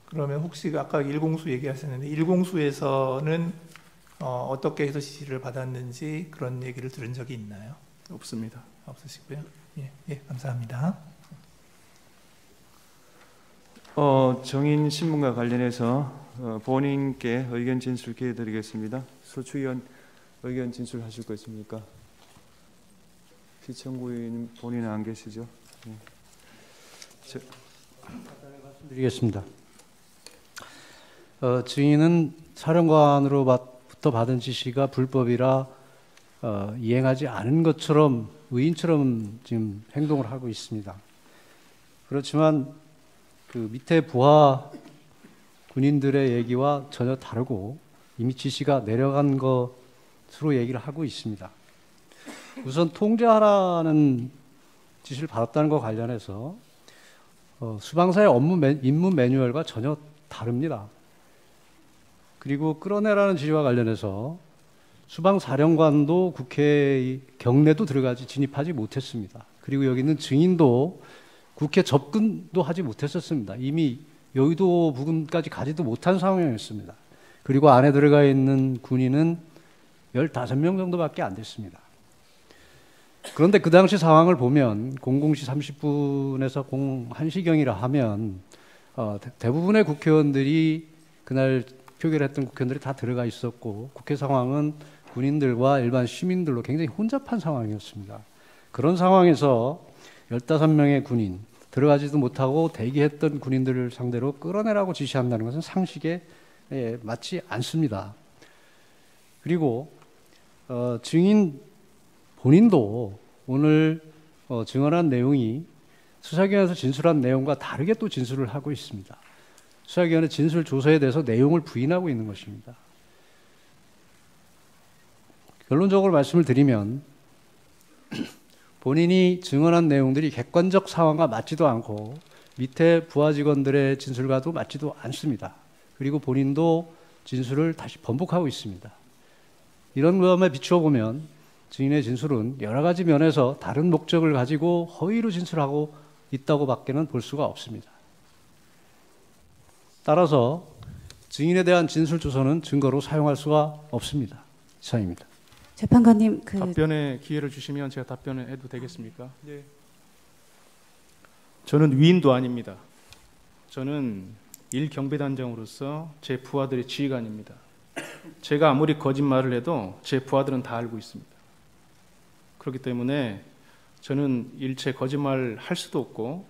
그러면 혹시 아까 일공수 얘기하셨는데 일공수에서는 어떻게 해서 지시를 받았는지 그런 얘기를 들은 적이 있나요? 없습니다. 없으시고요. 예, 감사합니다. 정인 신문과 관련해서 본인께 의견 진술 기회 드리겠습니다. 소추위원 의견 진술하실 거 있습니까? 피청구인 본인은 안 계시죠? 말씀드리겠습니다. 증인은 사령관으로부터 받은 지시가 불법이라 이행하지 않은 것처럼 의인처럼 지금 행동을 하고 있습니다. 그렇지만 그 밑에 부하 군인들의 얘기와 전혀 다르고 이미 지시가 내려간 것으로 얘기를 하고 있습니다. 우선 통제하라는 지시를 받았다는 것 관련해서 수방사의 임무 매뉴얼과 전혀 다릅니다. 그리고 끌어내라는 지시와 관련해서 수방사령관도 국회 경내도 진입하지 못했습니다. 그리고 여기 있는 증인도 국회 접근도 하지 못했었습니다. 이미 여의도 부근까지 가지도 못한 상황이었습니다. 그리고 안에 들어가 있는 군인은 15명 정도밖에 안 됐습니다. 그런데 그 당시 상황을 보면 00시 30분에서 01시경이라 하면 대부분의 국회의원들이 그날 표결했던 국회의원들이 다 들어가 있었고 국회 상황은 군인들과 일반 시민들로 굉장히 혼잡한 상황이었습니다. 그런 상황에서 15명의 군인, 들어가지도 못하고 대기했던 군인들을 상대로 끌어내라고 지시한다는 것은 상식에 맞지 않습니다. 그리고 증인 본인도 오늘 증언한 내용이 수사기관에서 진술한 내용과 다르게 또 진술을 하고 있습니다. 수사기관의 진술 조서에 대해서 내용을 부인하고 있는 것입니다. 결론적으로 말씀을 드리면 본인이 증언한 내용들이 객관적 상황과 맞지도 않고 밑에 부하 직원들의 진술과도 맞지도 않습니다. 그리고 본인도 진술을 다시 번복하고 있습니다. 이런 점에 비추어 보면 증인의 진술은 여러 가지 면에서 다른 목적을 가지고 허위로 진술하고 있다고 밖에는 볼 수가 없습니다. 따라서 증인에 대한 진술 조서는 증거로 사용할 수가 없습니다. 이상입니다. 재판관님, 답변의 기회를 주시면 제가 답변을 해도 되겠습니까? 네. 저는 위인도 아닙니다. 저는 일경비단장으로서 제 부하들의 지휘관입니다. 제가 아무리 거짓말을 해도 제 부하들은 다 알고 있습니다. 그렇기 때문에 저는 일체 거짓말 할 수도 없고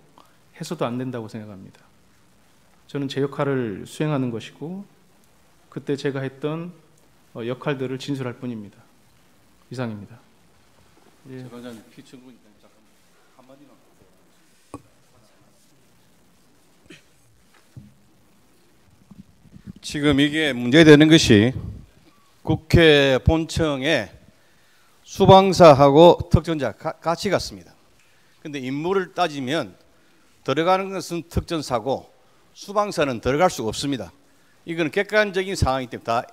해서도 안 된다고 생각합니다. 저는 제 역할을 수행하는 것이고 그때 제가 했던 역할들을 진술할 뿐입니다. 이상입니다. 예. 지금 이게 문제되는 것이 국회 본청에 수방사하고 특전자 같이 갔습니다. 그런데 임무를 따지면 들어가는 것은 특전사고 수방사는 들어갈 수가 없습니다. 이건 객관적인 상황이기 때문에 다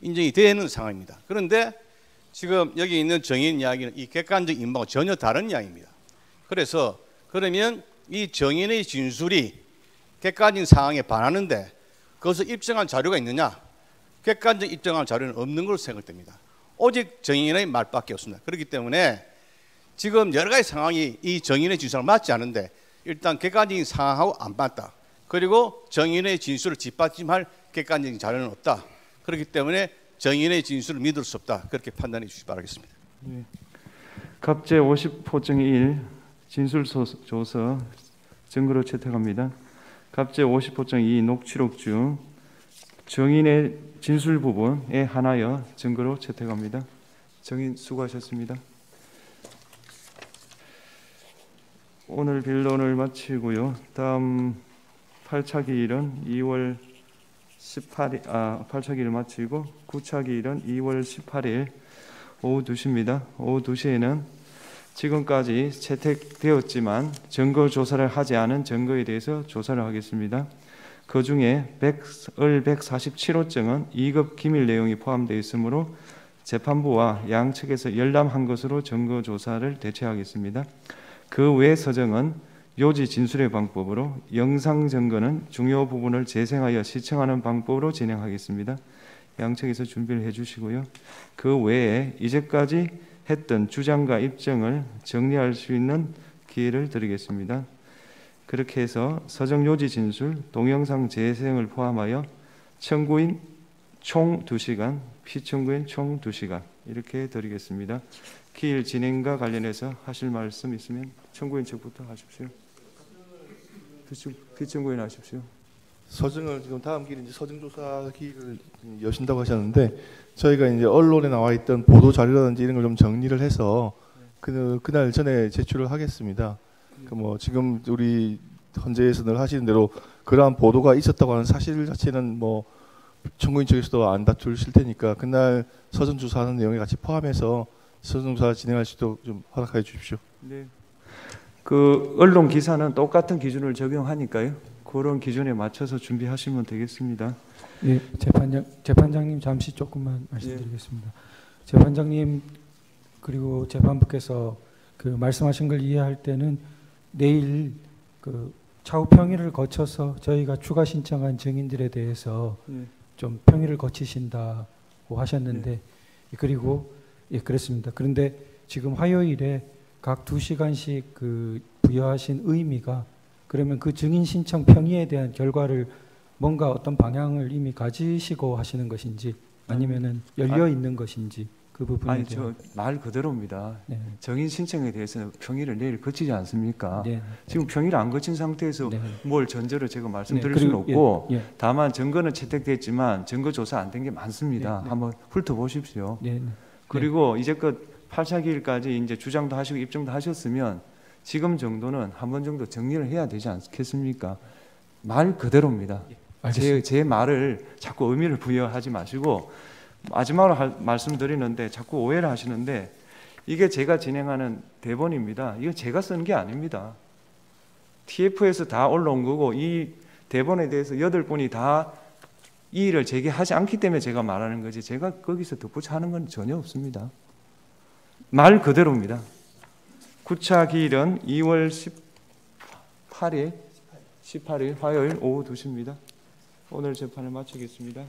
인정이 되는 상황입니다. 그런데 지금 여기 있는 정인 이야기는 이 객관적 임무하고 전혀 다른 이야기입니다. 그래서 그러면 이 정인의 진술이 객관적인 상황에 반하는데 그것을 입증한 자료가 있느냐? 객관적 입증한 자료는 없는 걸로 생각됩니다. 오직 정인의 말밖에 없습니다. 그렇기 때문에 지금 여러 가지 상황이 이 정인의 진술과 맞지 않은데 일단 객관적인 상황하고 안 맞다. 그리고 정인의 진술을 뒷받침할 객관적인 자료는 없다. 그렇기 때문에 정인의 진술을 믿을 수 없다. 그렇게 판단해 주시기 바라겠습니다. 네. 갑제 50호증 1 진술조서 증거로 채택합니다. 갑제 50호증 2 녹취록 중 정인의 진술 부분에 한하여 증거로 채택합니다. 정인 수고하셨습니다. 오늘 변론을 마치고요. 다음 8차 기일은 2월 18일 8차 기일을 마치고 9차 기일은 2월 18일 오후 2시입니다. 오후 2시에는 지금까지 채택되었지만 증거 조사를 하지 않은 증거에 대해서 조사를 하겠습니다. 그 중에 147호증은 2급 기밀 내용이 포함되어 있으므로 재판부와 양측에서 열람한 것으로 증거 조사를 대체하겠습니다. 그 외 서정은 요지 진술의 방법으로 영상 증거는 중요 부분을 재생하여 시청하는 방법으로 진행하겠습니다. 양측에서 준비를 해주시고요. 그 외에 이제까지 했던 주장과 입증을 정리할 수 있는 기회를 드리겠습니다. 그렇게 해서 서정 요지 진술, 동영상 재생을 포함하여 청구인 총 2시간, 피청구인 총 2시간 이렇게 드리겠습니다. 기일 진행과 관련해서 하실 말씀 있으면 청구인 측부터 하십시오. 피청구인 하십시오. 서정을 지금 다음 기일 이제 서정조사 기일을 여신다고 하셨는데 저희가 이제 언론에 나와 있던 보도 자료라든지 이런 걸 좀 정리를 해서 그날 전에 제출을 하겠습니다. 그 뭐 지금 우리 헌재에서 늘 하시는 대로 그러한 보도가 있었다고 하는 사실 자체는 뭐 청구인 측에서도 안 다투실 테니까 그날 서정조사하는 내용에 같이 포함해서 서정조사 진행할 수 있도록 좀 허락해 주십시오. 네. 그 언론 기사는 똑같은 기준을 적용하니까요. 그런 기준에 맞춰서 준비하시면 되겠습니다. 예, 재판장님 잠시 조금만 말씀드리겠습니다. 재판장님 그리고 재판부께서 그 말씀하신 걸 이해할 때는 내일 그 차후 평의를 거쳐서 저희가 추가 신청한 증인들에 대해서 좀 평의를 거치신다고 하셨는데 그리고 예 그렇습니다. 그런데 지금 화요일에 각 2시간씩 그 부여하신 의미가 그러면 그 증인 신청 평의에 대한 결과를 뭔가 어떤 방향을 이미 가지시고 하시는 것인지 아니면은 열려 있는 것인지 그 부분에 아니 대한 저 말 그대로입니다. 네. 정인 신청에 대해서는 평의를 내일 거치지 않습니까? 네. 지금 평의를 안 거친 상태에서 뭘 전제로 제가 말씀드릴 네. 수는 없고 예. 다만 증거는 채택됐지만 증거 조사 안 된 게 많습니다. 네. 한번 훑어보십시오. 네. 그리고 이제껏 8차 기일까지 이제 주장도 하시고 입증도 하셨으면 지금 정도는 한 번 정도 정리를 해야 되지 않겠습니까? 말 그대로입니다. 제 말을 자꾸 의미를 부여하지 마시고 마지막으로 말씀드리는데 자꾸 오해를 하시는데 이게 제가 진행하는 대본입니다. 이거 제가 쓴 게 아닙니다. TF에서 다 올라온 거고 이 대본에 대해서 8분이 다 이의를 제기하지 않기 때문에 제가 말하는 거지 제가 거기서 덧붙여 하는 건 전혀 없습니다. 말 그대로입니다. 9차 기일은 2월 18일 화요일 오후 2시입니다. 오늘 재판을 마치겠습니다.